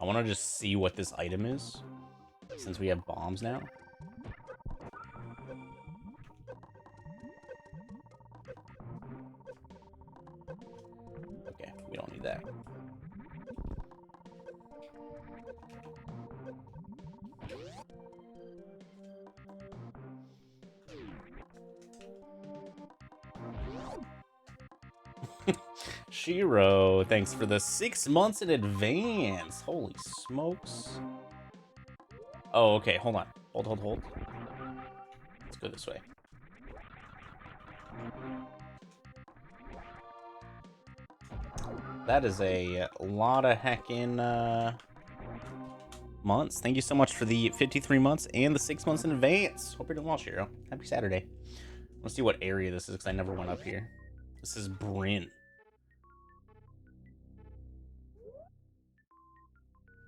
I want to just see what this item is, since we have bombs now. Okay, we don't need that. Shiro, thanks for the 6 months in advance. Holy smokes. Oh, okay, hold on. Hold. Let's go this way. That is a lot of heckin' months. Thank you so much for the 53 months and the 6 months in advance. Hope you're doing well, Shiro. Happy Saturday. Let's see what area this is, because I never went up here. This is Bryn.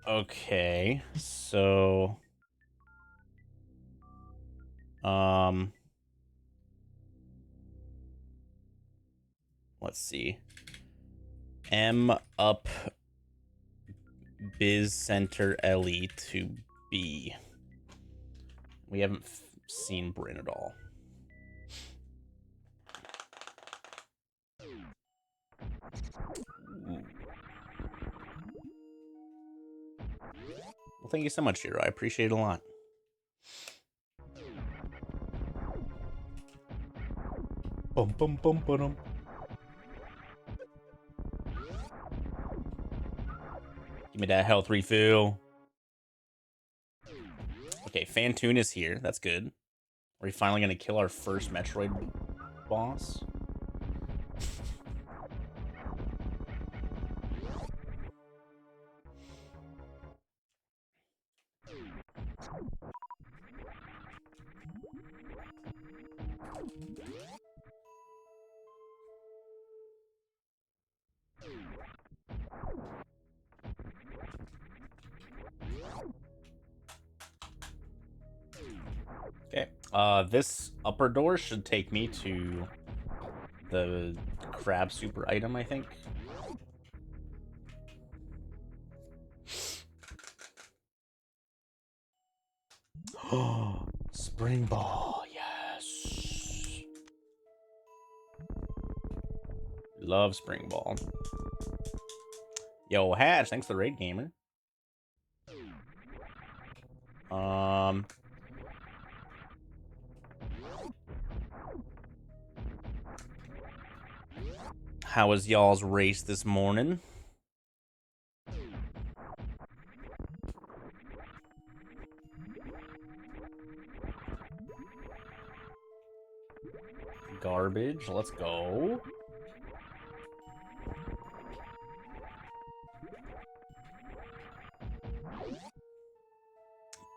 Okay, so... Let's see. M up Biz Center LE to B. We haven't seen Bryn at all. Ooh. Well, thank you so much, Shiro. I appreciate it a lot. Bum bum bum bum. Give me that health refill. Okay, Fantoon is here. That's good. Are we finally gonna kill our first Metroid boss? Okay, this upper door should take me to the crab super item, I think. Oh, spring ball, yes. Love spring ball. Yo, Hash, thanks for the raid, gamer. How was y'all's race this morning? Garbage, let's go.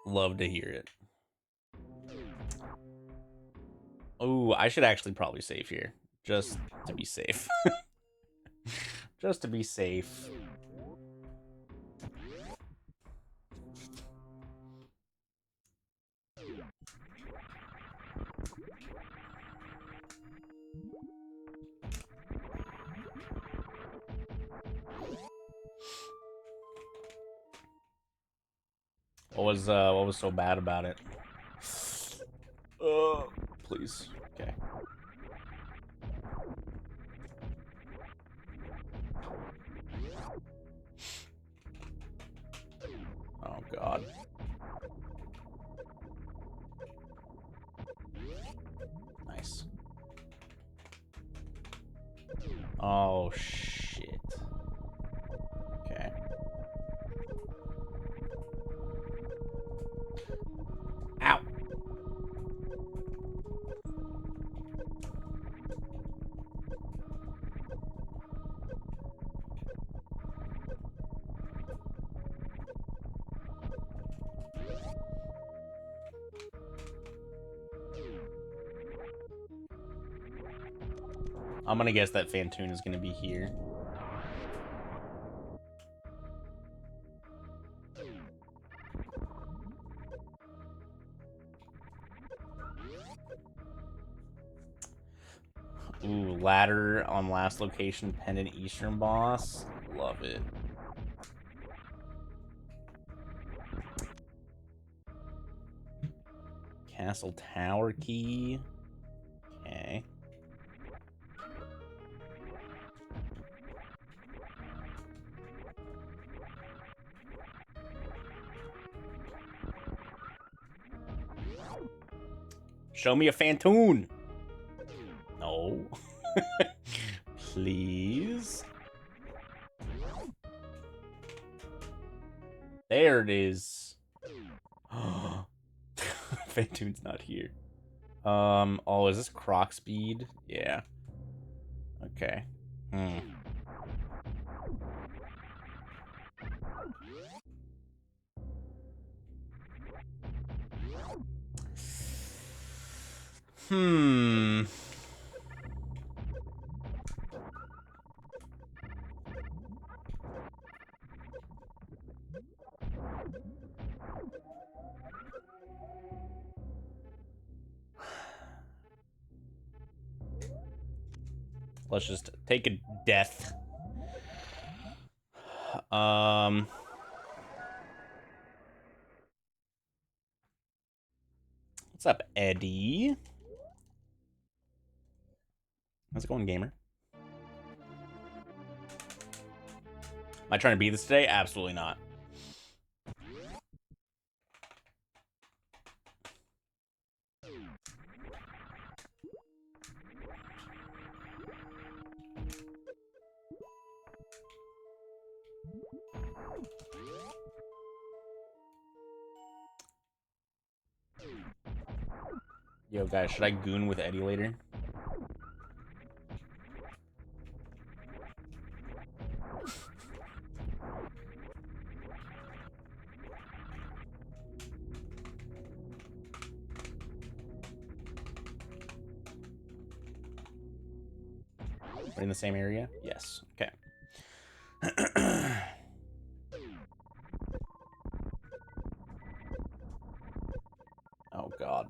Love to hear it. Oh, I should actually probably save here. Just to be safe. Just to be safe. What was so bad about it? Please. Okay. Oh God. Nice. Oh shit. Okay. Ow. I'm gonna guess that Phantoon is gonna be here. Ooh, ladder on last location, pendant Eastern boss. Love it. Castle tower key. Okay. Show me a Phantoon. No. Please. There it is. Phantoon's not here. Oh, is this Croc speed? Yeah. Okay. Hmm. Hmm. Let's just take a death. What's up, Eddie? How's it going, gamer? Am I trying to beat this today? Absolutely not. Yo, guys, should I goon with Eddie later? We're in the same area? Yes. Okay. Oh, God.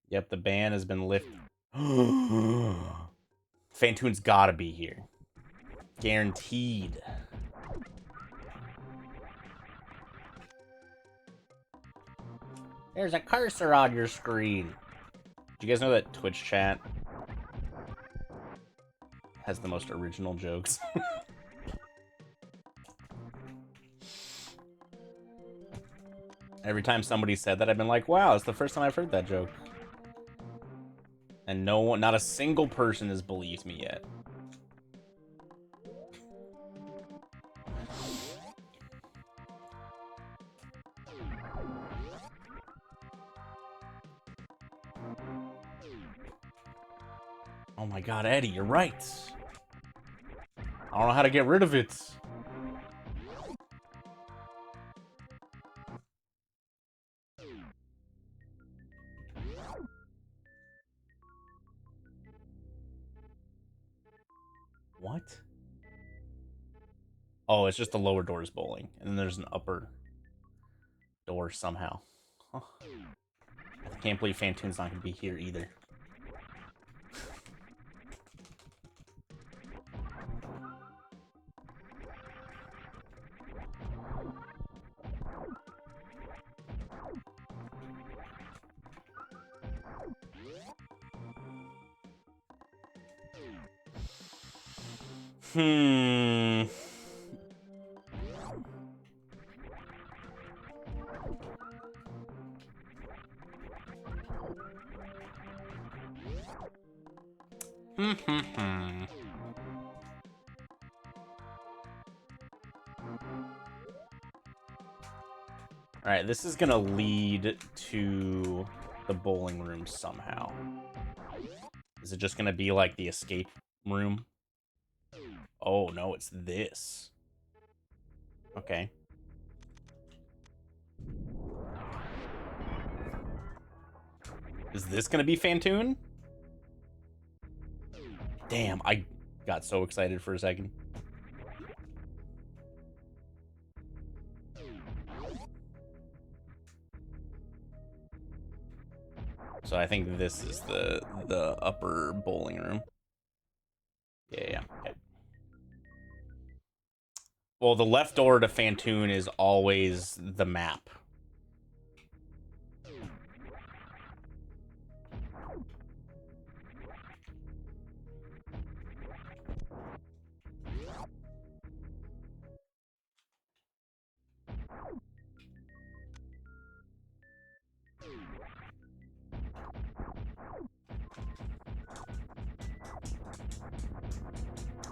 Yep, the ban has been lifted. Phantoon's gotta be here. Guaranteed. There's a cursor on your screen. Do you guys know that Twitch chat has the most original jokes? Every time somebody said that, I've been like, wow, it's the first time I've heard that joke. And no one, not a single person has believed me yet. Oh my God, Eddie, you're right. I don't know how to get rid of it. What? Oh, it's just the lower doors bowling. And then there's an upper door somehow. Huh. I can't believe Phantoon's not going to be here either. Alright, this is gonna lead to the bowling room somehow. Is it just gonna be like the escape room? Oh, no, it's this. Okay. Is this gonna be Phantoon? Damn, I got so excited for a second. So I think this is the upper bowling room. Yeah. Okay. Well, the left door to Phantoon is always the map.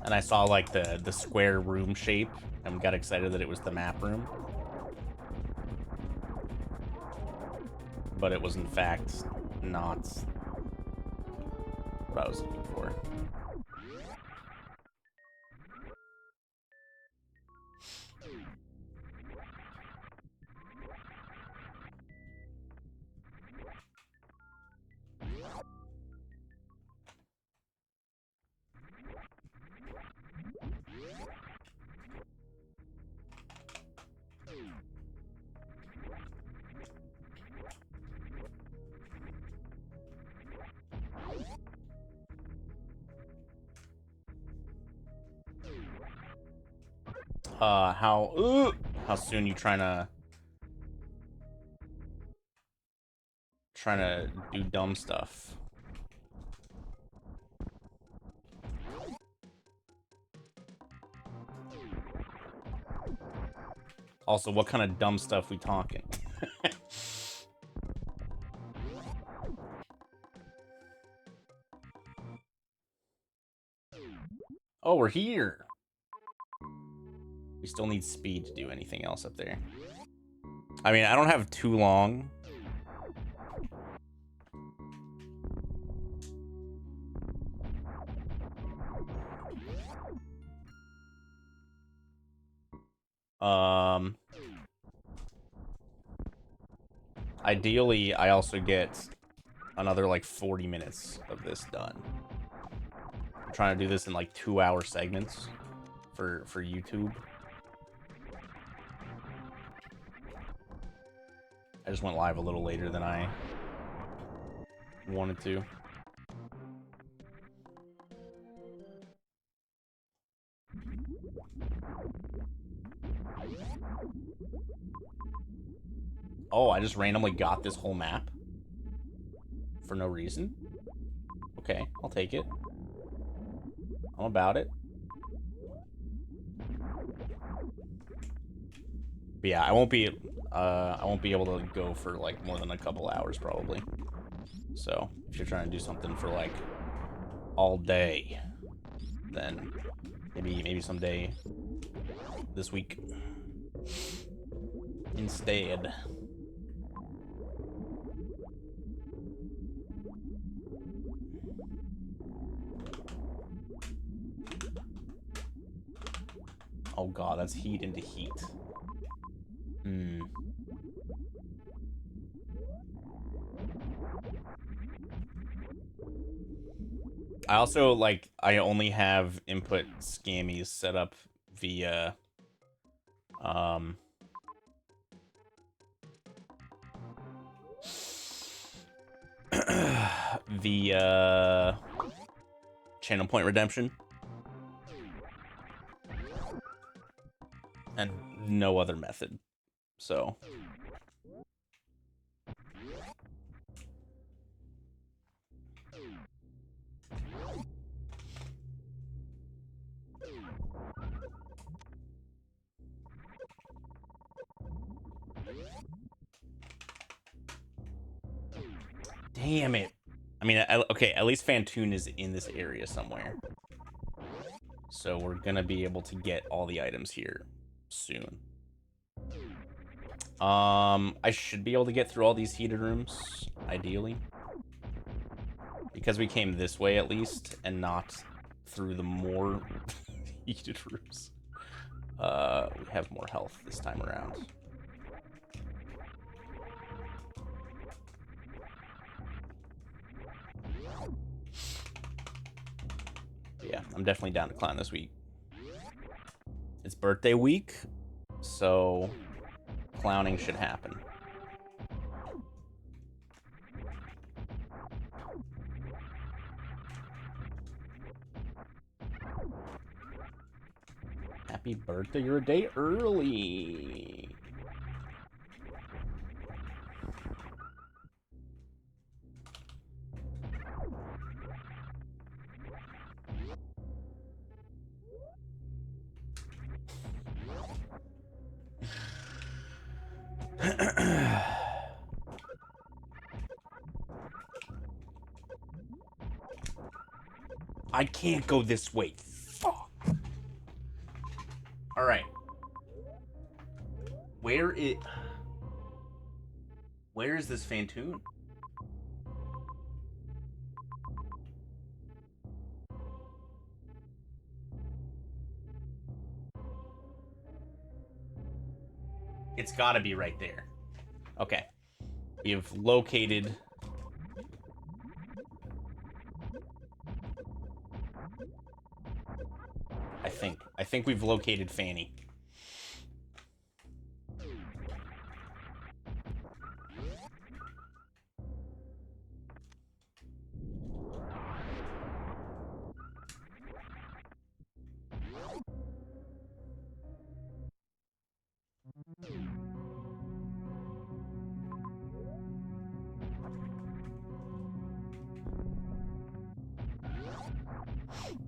And I saw like the square room shape and got excited that it was the map room. But it was in fact not what I was looking for. How soon you trying to do dumb stuff? Also, what kind of dumb stuff we talking? Oh, we're here. We still need speed to do anything else up there. I mean, I don't have too long. Ideally, I also get another like 40 minutes of this done. I'm trying to do this in like 2-hour segments for YouTube. I just went live a little later than I wanted to. Oh, I just randomly got this whole map for no reason. Okay, I'll take it. I'm about it. But yeah, I won't be able to go for like more than a couple hours probably. So if you're trying to do something for like all day, then maybe someday this week instead. Oh god, that's heat into heat. I also, like, I only have input scammies set up via, via channel point redemption. And no other method. So damn it. I mean, okay, at least Phantoon is in this area somewhere. So we're gonna be able to get all the items here soon. I should be able to get through all these heated rooms, ideally. Because we came this way, at least, and not through the more heated rooms. We have more health this time around. I'm definitely down to clown this week. It's birthday week, so clowning should happen. Happy birthday, you're a day early. I can't go this way. Fuck. All right. Where is this Phantom? It's got to be right there. Okay. We have located... I think we've located Fanny.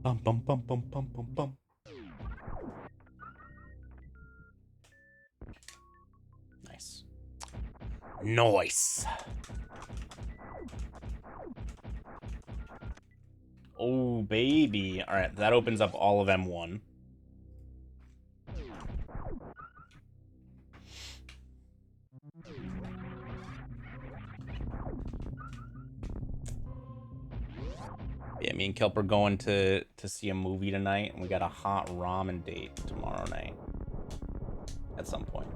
Bum bum bum bum bum bum bum. Nice. Nice. Oh, baby. All right, that opens up all of M1. Yeah, me and Kelp are going to see a movie tonight, and we got a hot ramen date tomorrow night. At some point.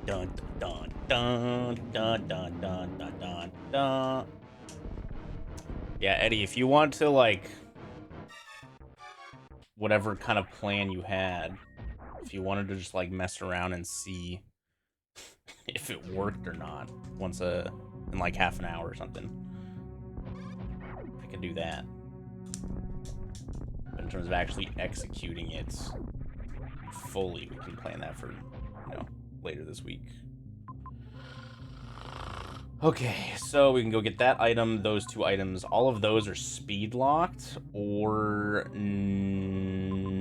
Dun dun dun dun dun dun dun dun dun. Yeah, Eddie, if you want to, like, whatever kind of plan you had, if you wanted to just, like, mess around and see if it worked or not in like half an hour or something, I could do that. But in terms of actually executing it fully, we can plan that for, later this week. Okay, so we can go get that item, those two items. All of those are speed locked or Norfair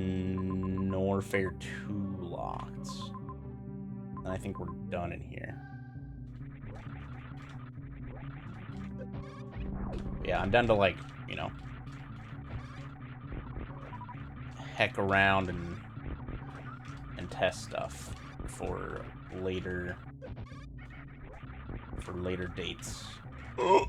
2 locked. And I think we're done in here. Yeah, I'm down to, like, heck around and test stuff for later dates. Okay.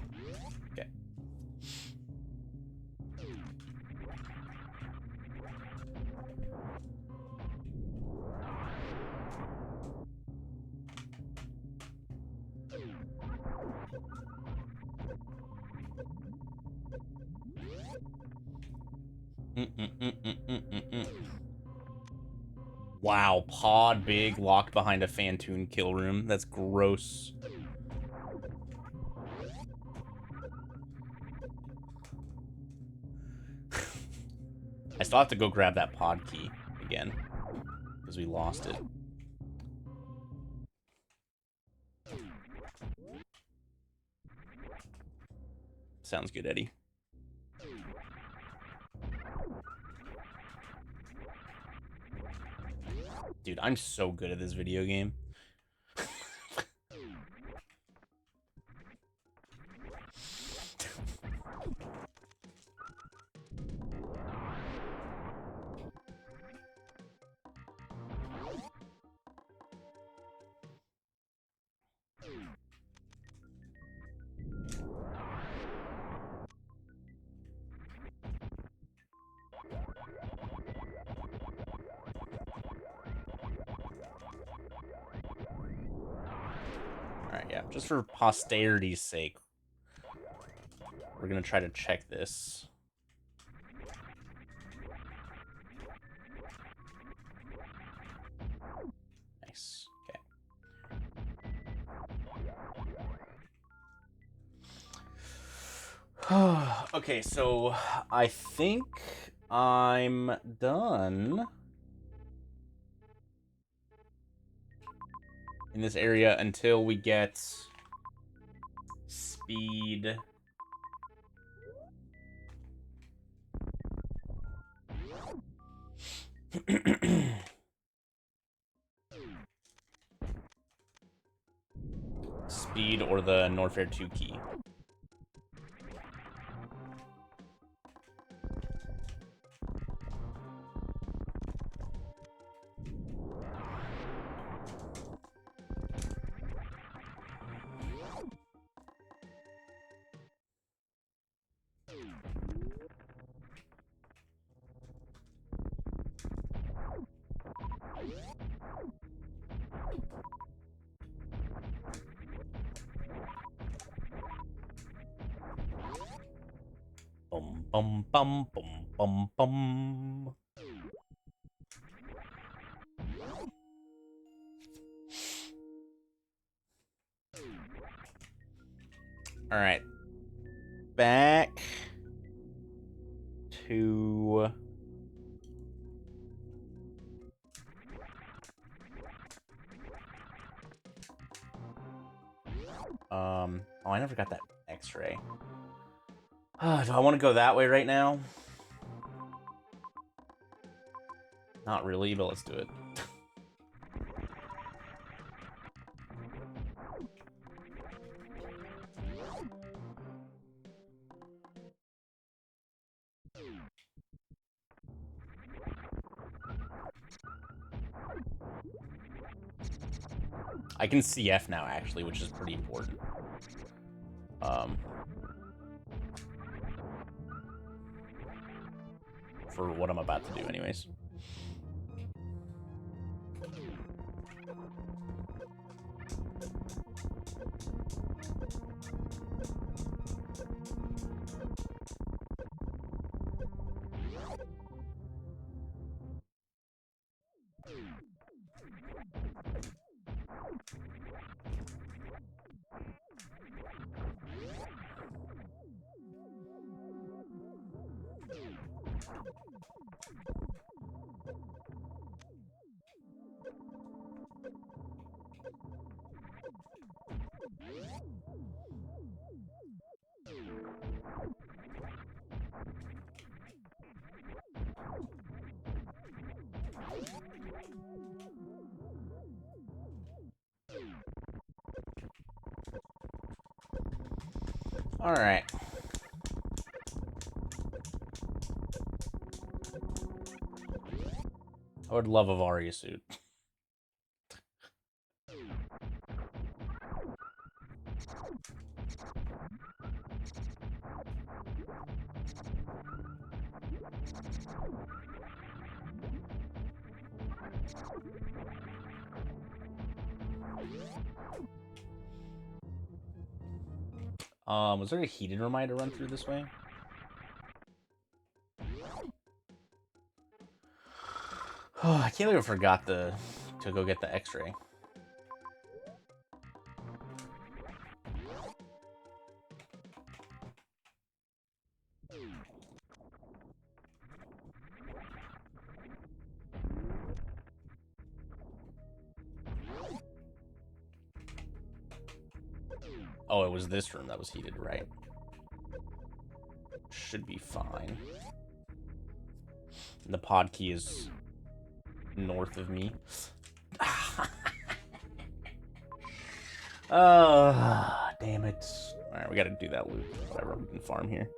Wow, pod big locked behind a Phantom kill room. That's gross. I still have to go grab that pod key again because we lost it. Sounds good, Eddie. Dude, I'm so good at this video game. Yeah, just for posterity's sake, we're gonna try to check this. Nice. Okay. Okay, so I think I'm done in this area until we get speed. Speed or the Norfair 2 key. Bum bum bum bum bum bum. All right. Back to oh, I never got that X-ray. Do I want to go that way right now? Not really, but let's do it. I can CF now, actually, which is pretty important. For what I'm about to do, anyways. All right. I would love a Varia suit. Was there a heated reminder run through this way? Oh, I can't believe I forgot to go get the X-ray. Oh, it was this room that was heated, right? Should be fine. And the pod key is north of me. Oh, damn it. Alright, we gotta do that loot. Whatever, we can farm here.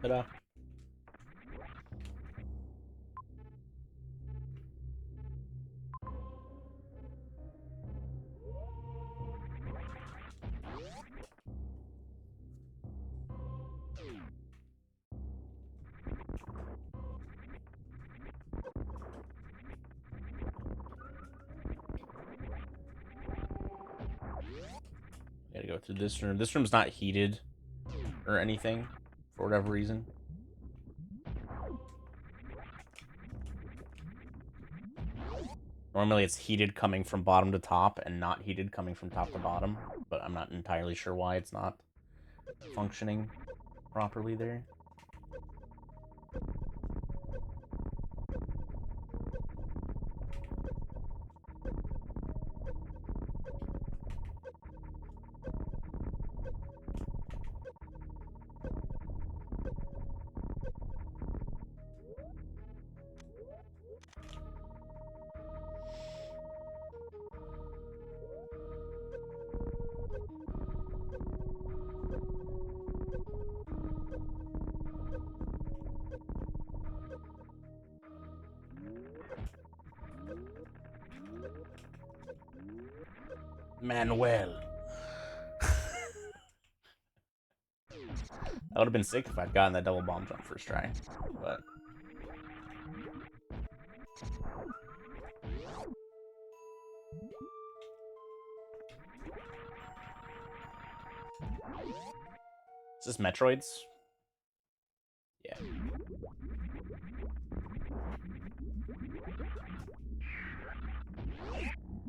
Ta-da. Gotta go through this room. This room's not heated or anything for whatever reason. Normally it's heated coming from bottom to top and not heated coming from top to bottom, but I'm not entirely sure why it's not functioning properly there. Manuel. That would have been sick if I'd gotten that double bomb jump first try, but... Is this Metroids? Yeah.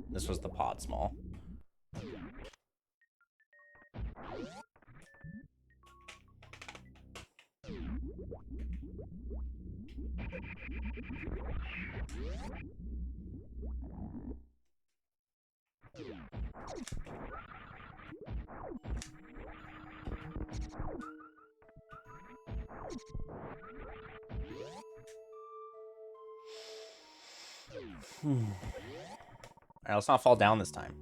This was the pod small. Alright, let's not fall down this time.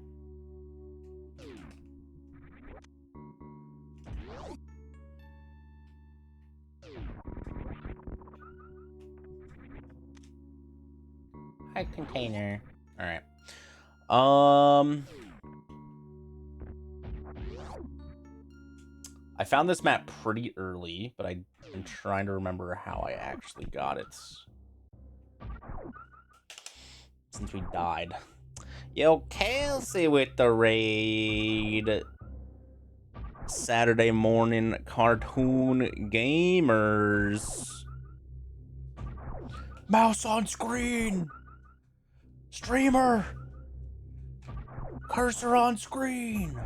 Hi, container. Alright. I found this map pretty early, but I'm trying to remember how I actually got it. Since we died. Yo, Kelsey with the raid. Saturday morning cartoon gamers. Mouse on screen. Streamer. Cursor on screen.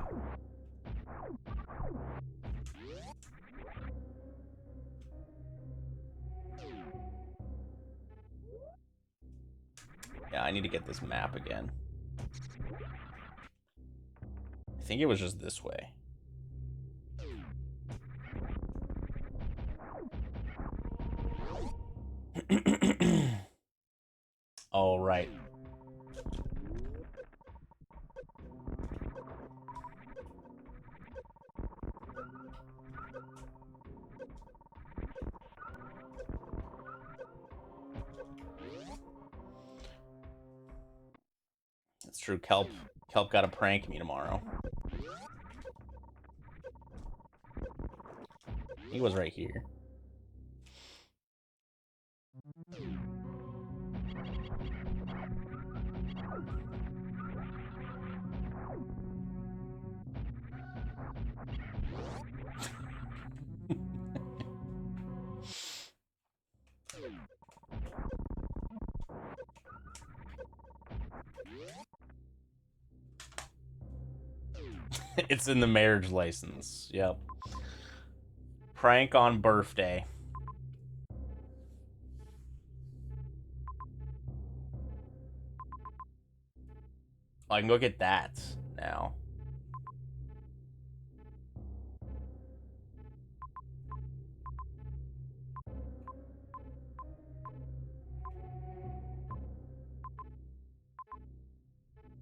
Yeah, I need to get this map again. I think it was just this way. All right. That's true. Kelp got to prank me tomorrow. He was right here. It's in the marriage license. Yep. Prank on birthday. I can go get that now.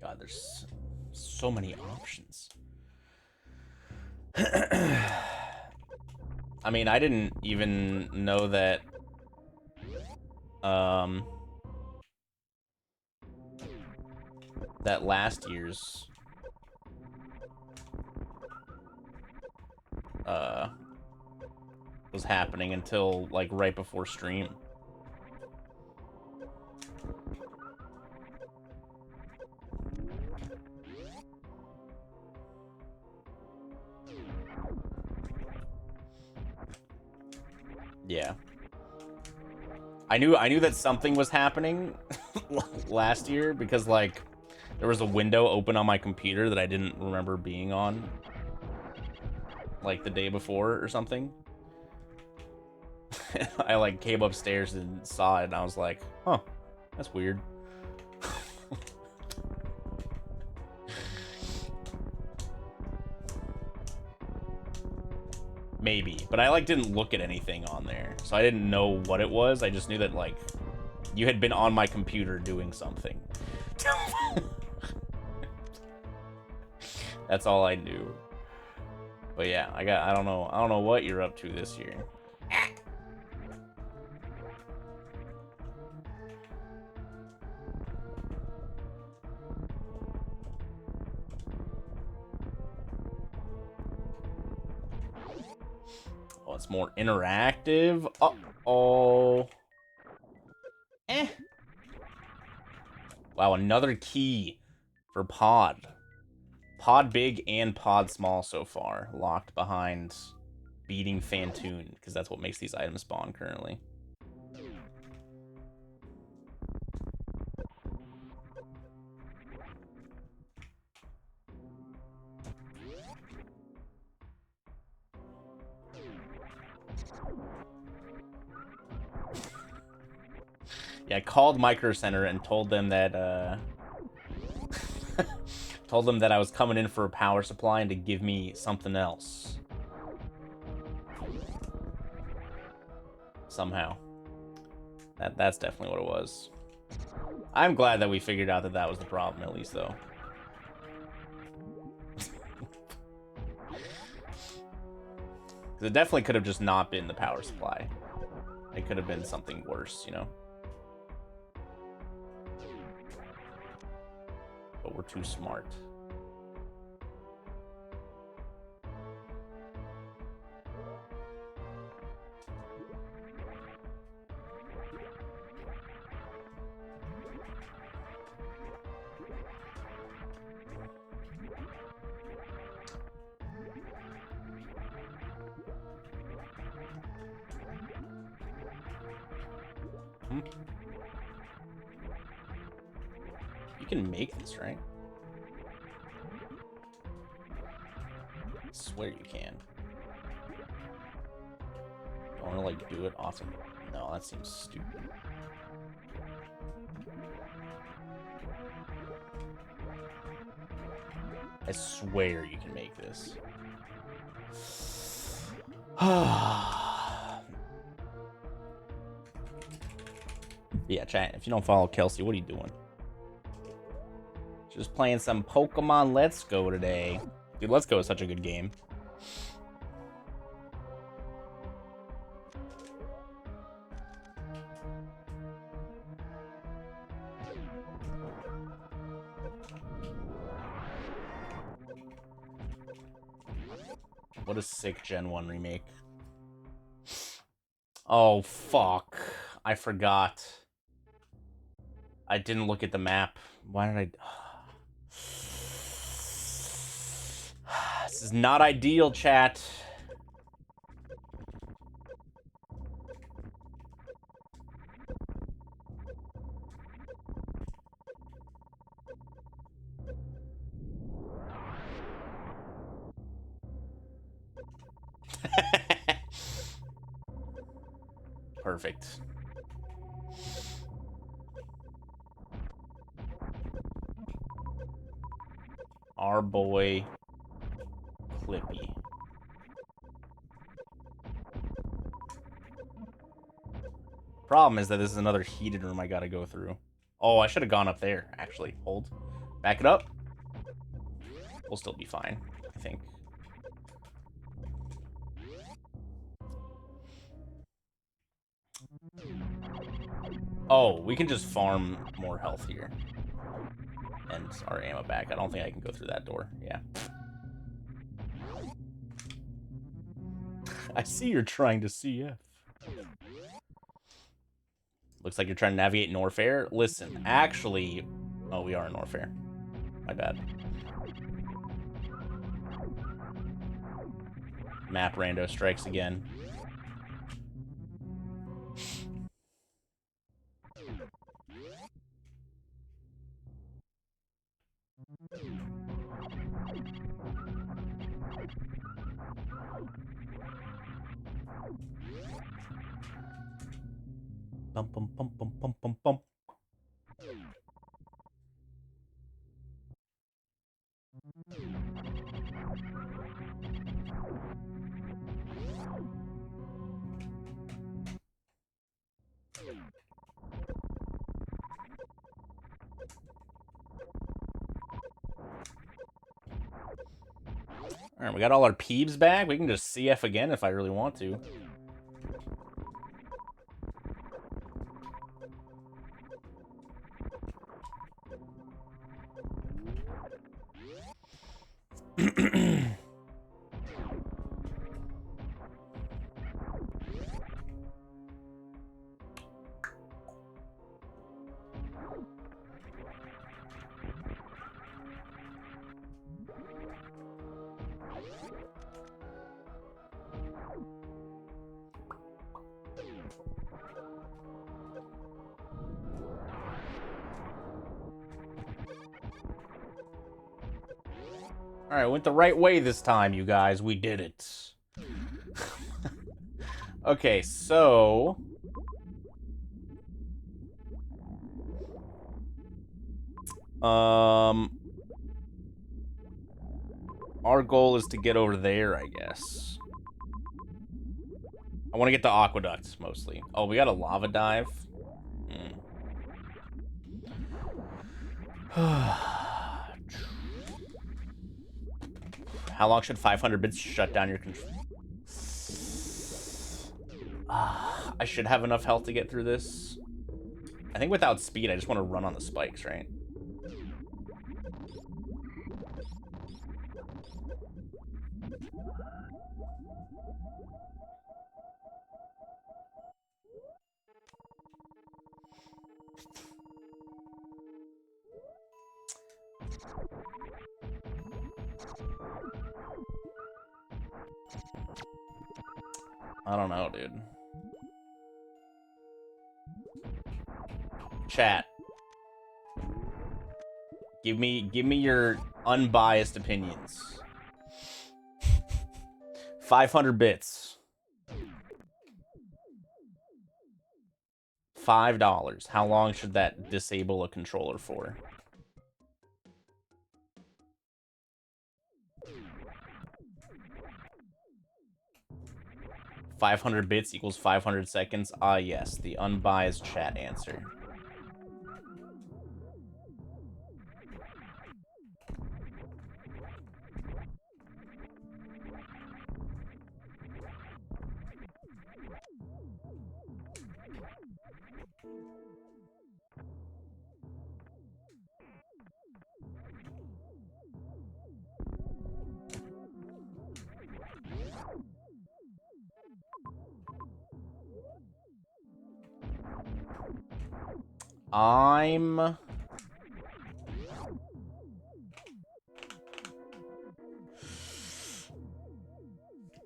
God, there's so many options. I mean, I didn't even know that that last year's was happening until like right before stream. Yeah. I knew that something was happening last year because like there was a window open on my computer that I didn't remember being on like the day before or something. I like came upstairs and saw it and I was like, huh, that's weird. Maybe, but I like didn't look at anything on there, so I didn't know what it was. I just knew that like you had been on my computer doing something. That's all I knew. But yeah, I don't know what you're up to this year. Oh, it's more interactive. Uh-oh. Wow, another key for pod. Pod big and pod small so far. Locked behind beating Fantoon, because that's what makes these items spawn currently. Yeah, I called Micro Center and told them that told them that I was coming in for a power supply and to give me something else. Somehow. That's definitely what it was. I'm glad that we figured out that that was the problem, at least, though. Because it definitely could have just not been the power supply. It could have been something worse, you know? But we're too smart. You can make this, right? I swear you can. I want to like do it off of... No, that seems stupid. I swear you can make this. Yeah, chat, if you don't follow Kelsey, what are you doing? Just playing some Pokemon Let's Go today. Dude, Let's Go is such a good game. What a sick Gen 1 remake. Oh, fuck. I forgot. I didn't look at the map. Why did I... This is not ideal, chat. Perfect. Our boy Clippy. Problem is that this is another heated room I gotta go through. Oh, I should have gone up there, actually. Hold. Back it up. We'll still be fine, I think. Oh, we can just farm more health here. And our ammo back. I don't think I can go through that door. Yeah. I see you're trying to CF. Looks like you're trying to navigate Norfair. Listen, actually... Oh, we are in Norfair. My bad. Map rando strikes again. Bum, bum, bum, bum, bum, bum, bum. Alright, we got all our peebs back. We can just CF again if I really want to. Alright, went the right way this time, you guys. We did it. Okay, so... Our goal is to get over there, I guess. I want to get the aqueduct, mostly. Oh, we got a lava dive. How long should 500 bits shut down your control? I should have enough health to get through this. I think without speed, I just want to run on the spikes, right? I don't know, dude. Chat. Give me your unbiased opinions. 500 bits. $5. How long should that disable a controller for? $500 bits equals 500 seconds? Ah, yes, the unbiased chat answer. I'm...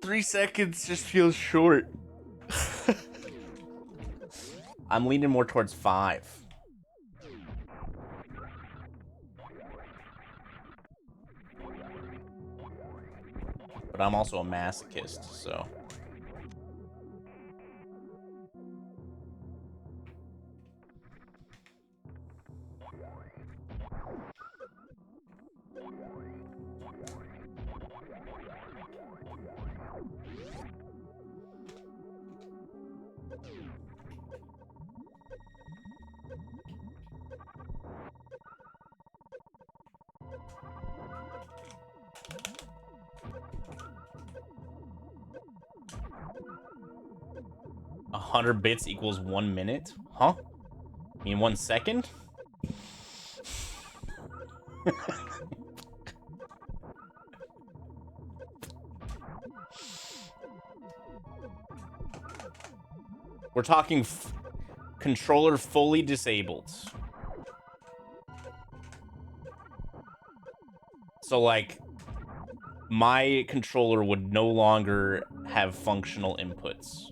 3 seconds just feels short. I'm leaning more towards 5. But I'm also a masochist, so... 100 bits equals 1 minute? Huh? I mean 1 second? We're talking controller fully disabled. So, like, my controller would no longer have functional inputs.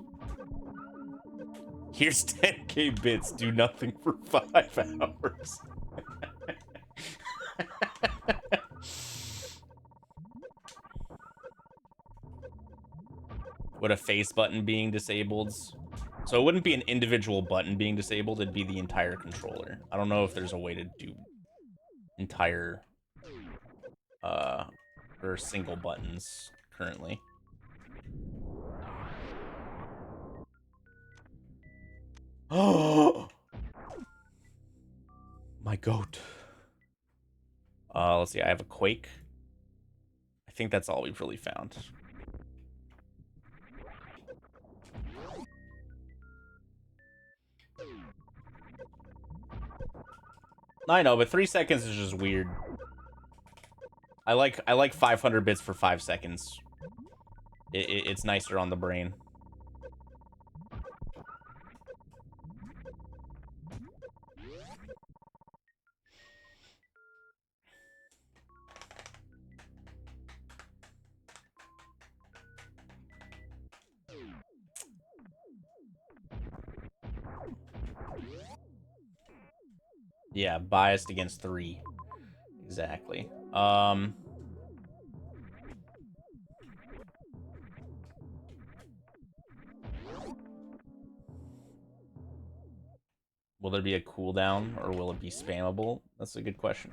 Here's 10k bits, do nothing for 5 hours. Would a face button being disabled? So it wouldn't be an individual button being disabled, it'd be the entire controller. I don't know if there's a way to do entire or single buttons currently. Oh, my goat. Let's see, I have a Quake. I think that's all we've really found. I know, but 3 seconds is just weird. I like 500 bits for 5 seconds. It's nicer on the brain. Yeah, biased against 3. Exactly. Will there be a cooldown, or will it be spammable? That's a good question.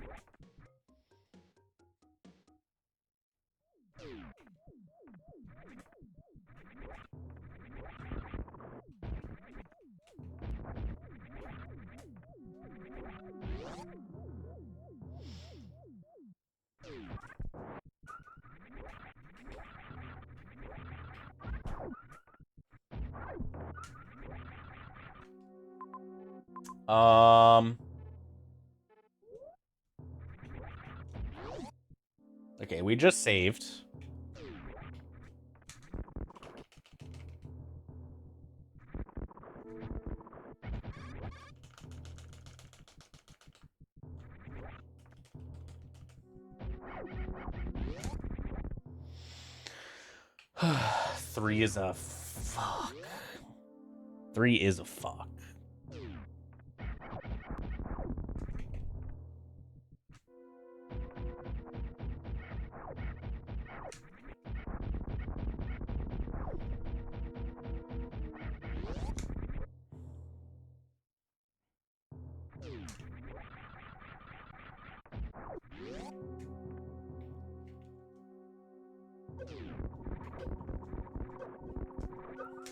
Okay, we just saved. Three is a fuck. 3 is a fuck.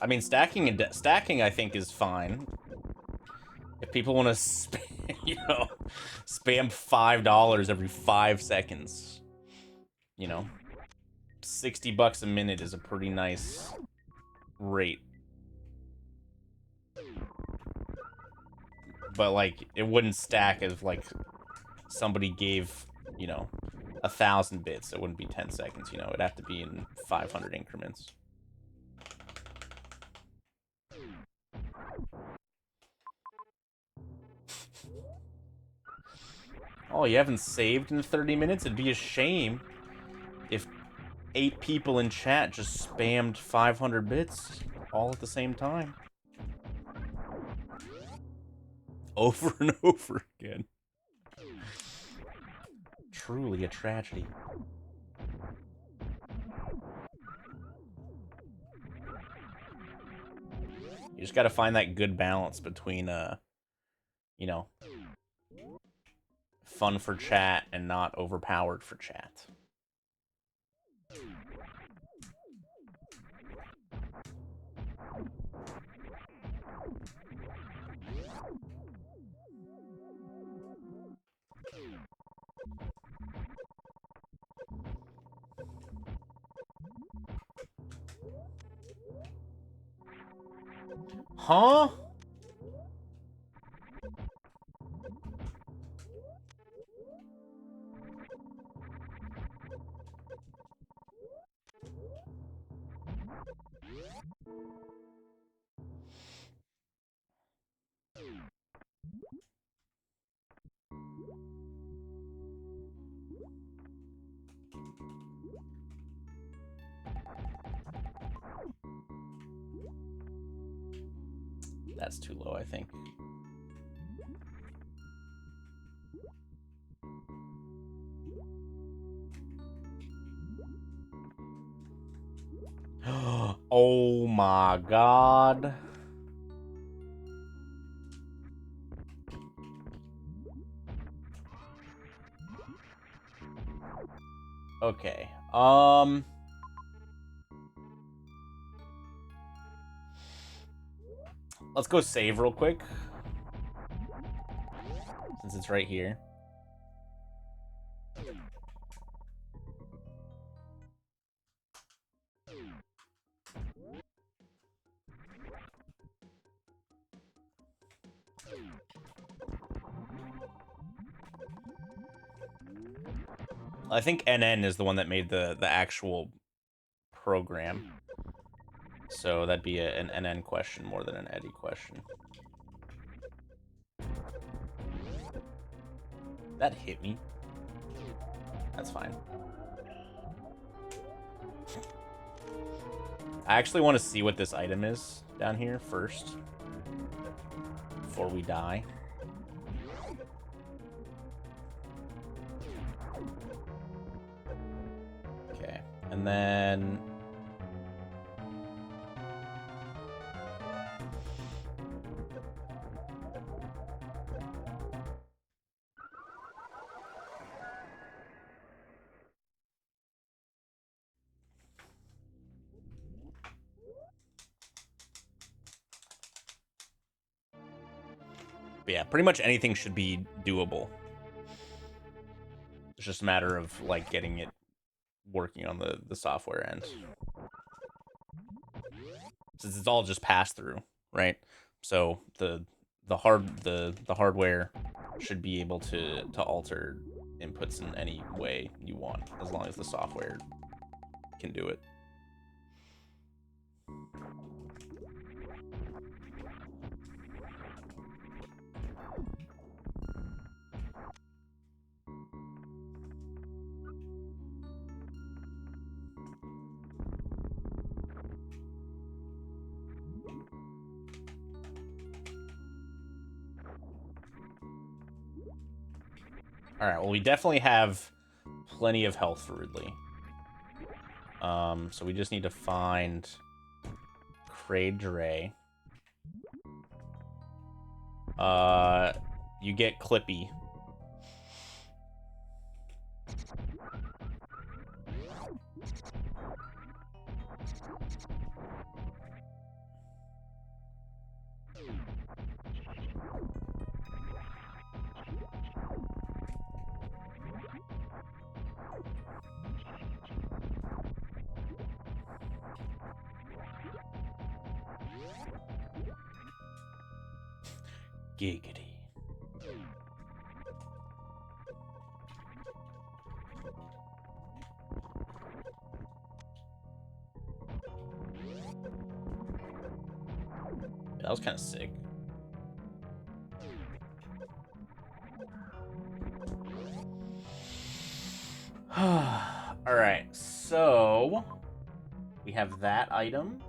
I mean, stacking, I think, is fine. If people want to spam, you know, spam $5 every 5 seconds, you know, $60 a minute is a pretty nice rate. But, like, it wouldn't stack if, like, somebody gave, you know, 1,000 bits. It wouldn't be 10 seconds, you know. It'd have to be in 500 increments. Oh, you haven't saved in 30 minutes? It'd be a shame if 8 people in chat just spammed 500 bits all at the same time. Over and over again. Truly a tragedy. You just gotta find that good balance between, you know, fun for chat and not overpowered for chat. Huh? That's too low, I think. Oh my god. Okay. Let's go save real quick. Since it's right here. I think NN is the one that made the actual program. So that'd be an NN question more than an Eddie question. That hit me. That's fine. I actually want to see what this item is down here first. Before we die. Okay. And then... But yeah, pretty much anything should be doable. It's just a matter of, like, getting it working on the software end. Since it's all just pass-through, right? So the hardware should be able to alter inputs in any way you want, as long as the software can do it. All right, well, we definitely have plenty of health for Ridley. So we just need to find Cray Dre. You get Clippy. Giggity. That was kind of sick. All right, so we have that item.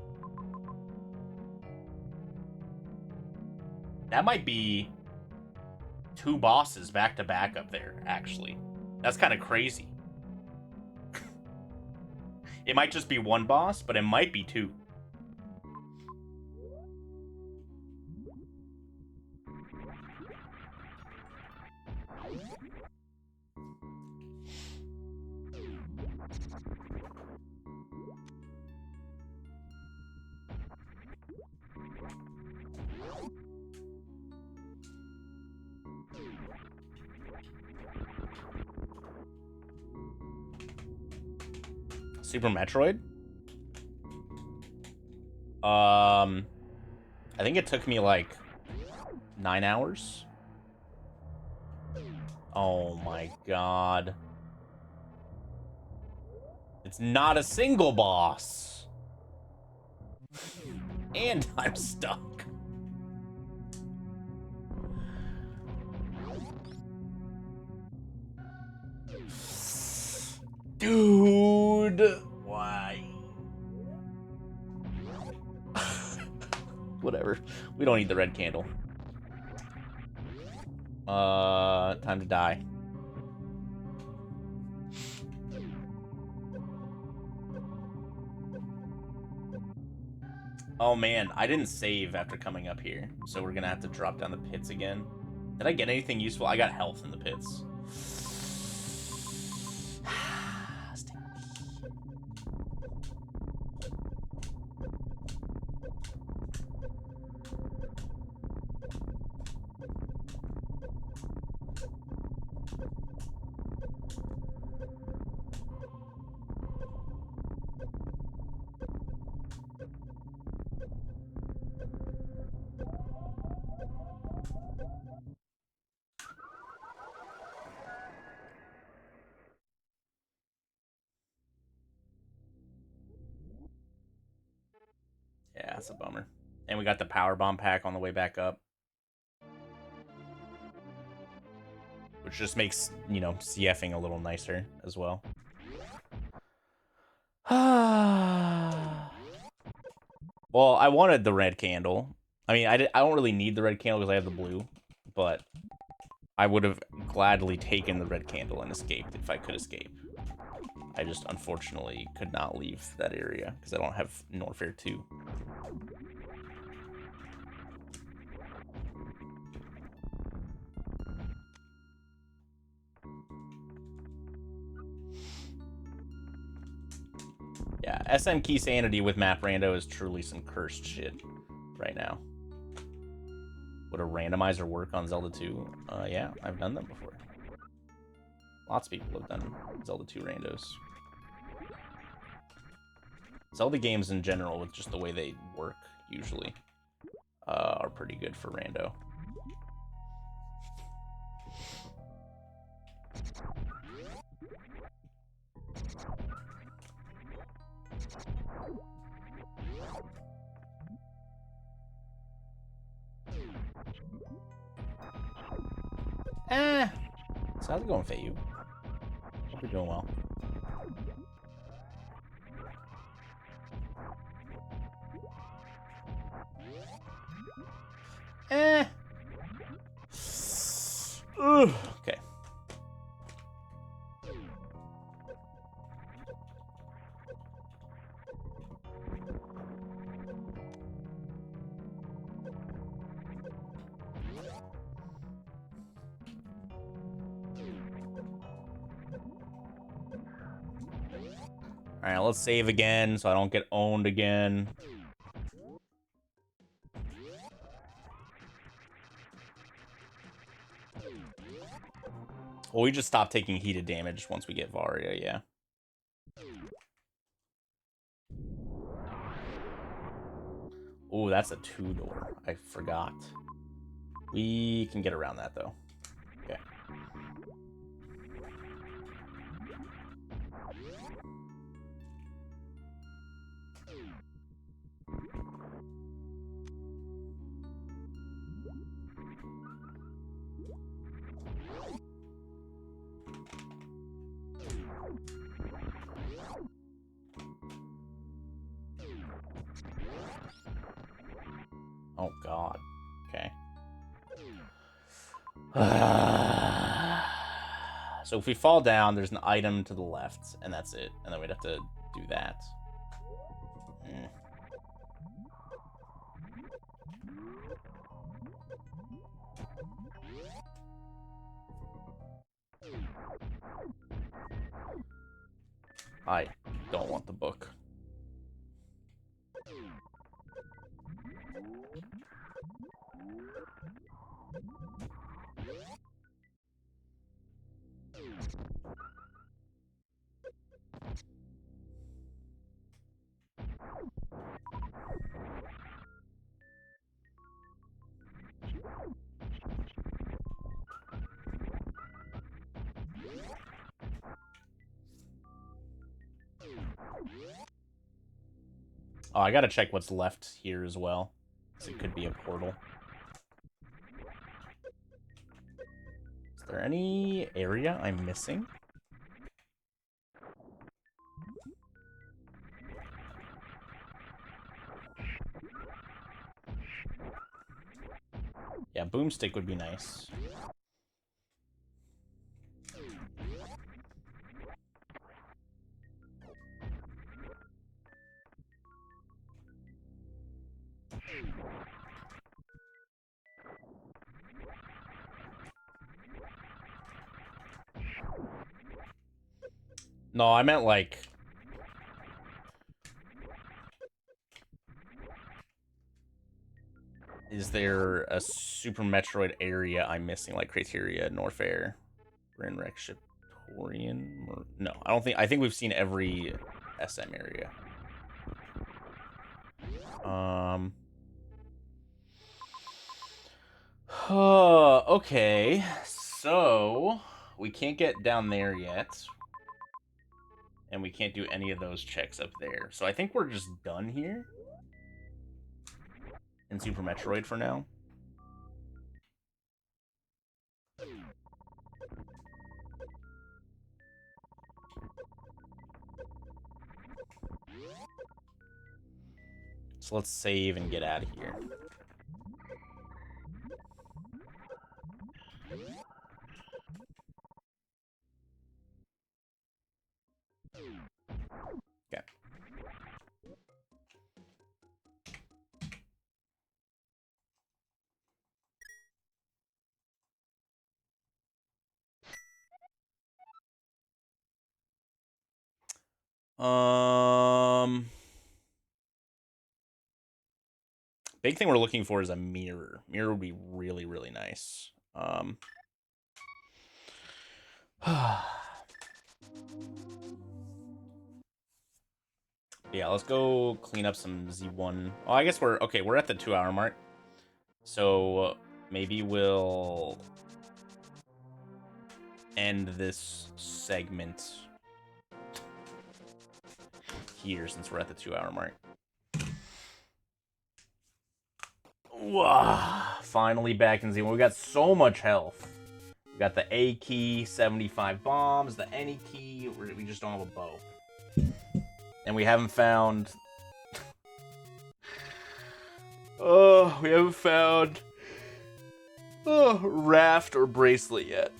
That might be 2 bosses back to back up there, actually. That's kind of crazy. It might just be 1 boss, but it might be 2. Super Metroid? I I think it took me like 9 hours. Oh my god. It's not a single boss. And I'm stuck. Dude, why? Whatever. We don't need the red candle. Time to die. Oh man, I didn't save after coming up here, so we're gonna have to drop down the pits again. Did I get anything useful? I got health in the pits. Yeah, that's a bummer. And we got the power bomb pack on the way back up, which just makes, you know, CFing a little nicer as well. Well, I wanted the red candle. I mean, I don't really need the red candle because I have the blue, but I would have gladly taken the red candle and escaped if I could escape. I just unfortunately could not leave that area because I don't have Norfair 2. Yeah, SM key sanity with map rando is truly some cursed shit right now. Would a randomizer work on Zelda 2? Yeah, I've done them before. Lots of people have done Zelda 2 randos. Zelda games in general, with just the way they work, usually, are pretty good for rando. So how's it going, Fayu? Hope you're doing well. Okay. Alright, let's save again so I don't get owned again. Well, we just stop taking heated damage once we get Varia, yeah. Oh, that's a 2-door. I forgot. We can get around that, though. Okay. Oh, God. Okay. So if we fall down, there's an item to the left, and that's it. And then we'd have to do that. I don't want the book. Oh, I gotta check what's left here as well. It could be a portal. Is there any area I'm missing? Yeah, boomstick would be nice. No, I meant like... Is there a Super Metroid area I'm missing, like Criteria, Norfair, Renrexitorian? No, I don't think... I think we've seen every SM area. Okay, so we can't get down there yet. And we can't do any of those checks up there. So I think we're just done here. In Super Metroid for now. So let's save and get out of here. Okay. Big thing we're looking for is a mirror. Mirror would be really, really nice. Yeah, let's go clean up some Z1. Oh, I guess we're at the 2-hour mark. So maybe we'll end this segment here since we're at the 2-hour mark. Wow, finally back in Z1. We got so much health. We got the A key, 75 bombs, the Any key. We just don't have a bow. And we haven't found... we haven't found... raft or bracelet yet.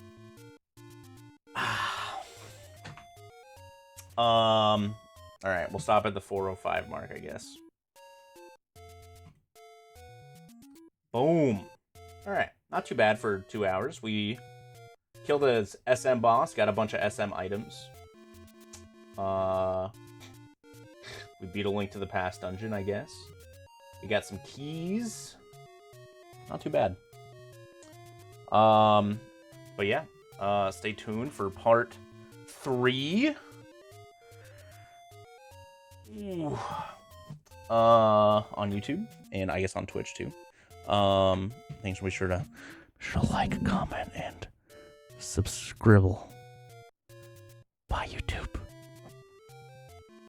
Alright, we'll stop at the 4:05 mark, I guess. Boom. Alright, not too bad for 2 hours. We killed a SM boss, got a bunch of SM items. We beat a Link to the Past dungeon, I guess. We got some keys. Not too bad. But yeah, stay tuned for part 3. On YouTube, and I guess on Twitch too. Thanks for be sure to like, comment, and subscribe.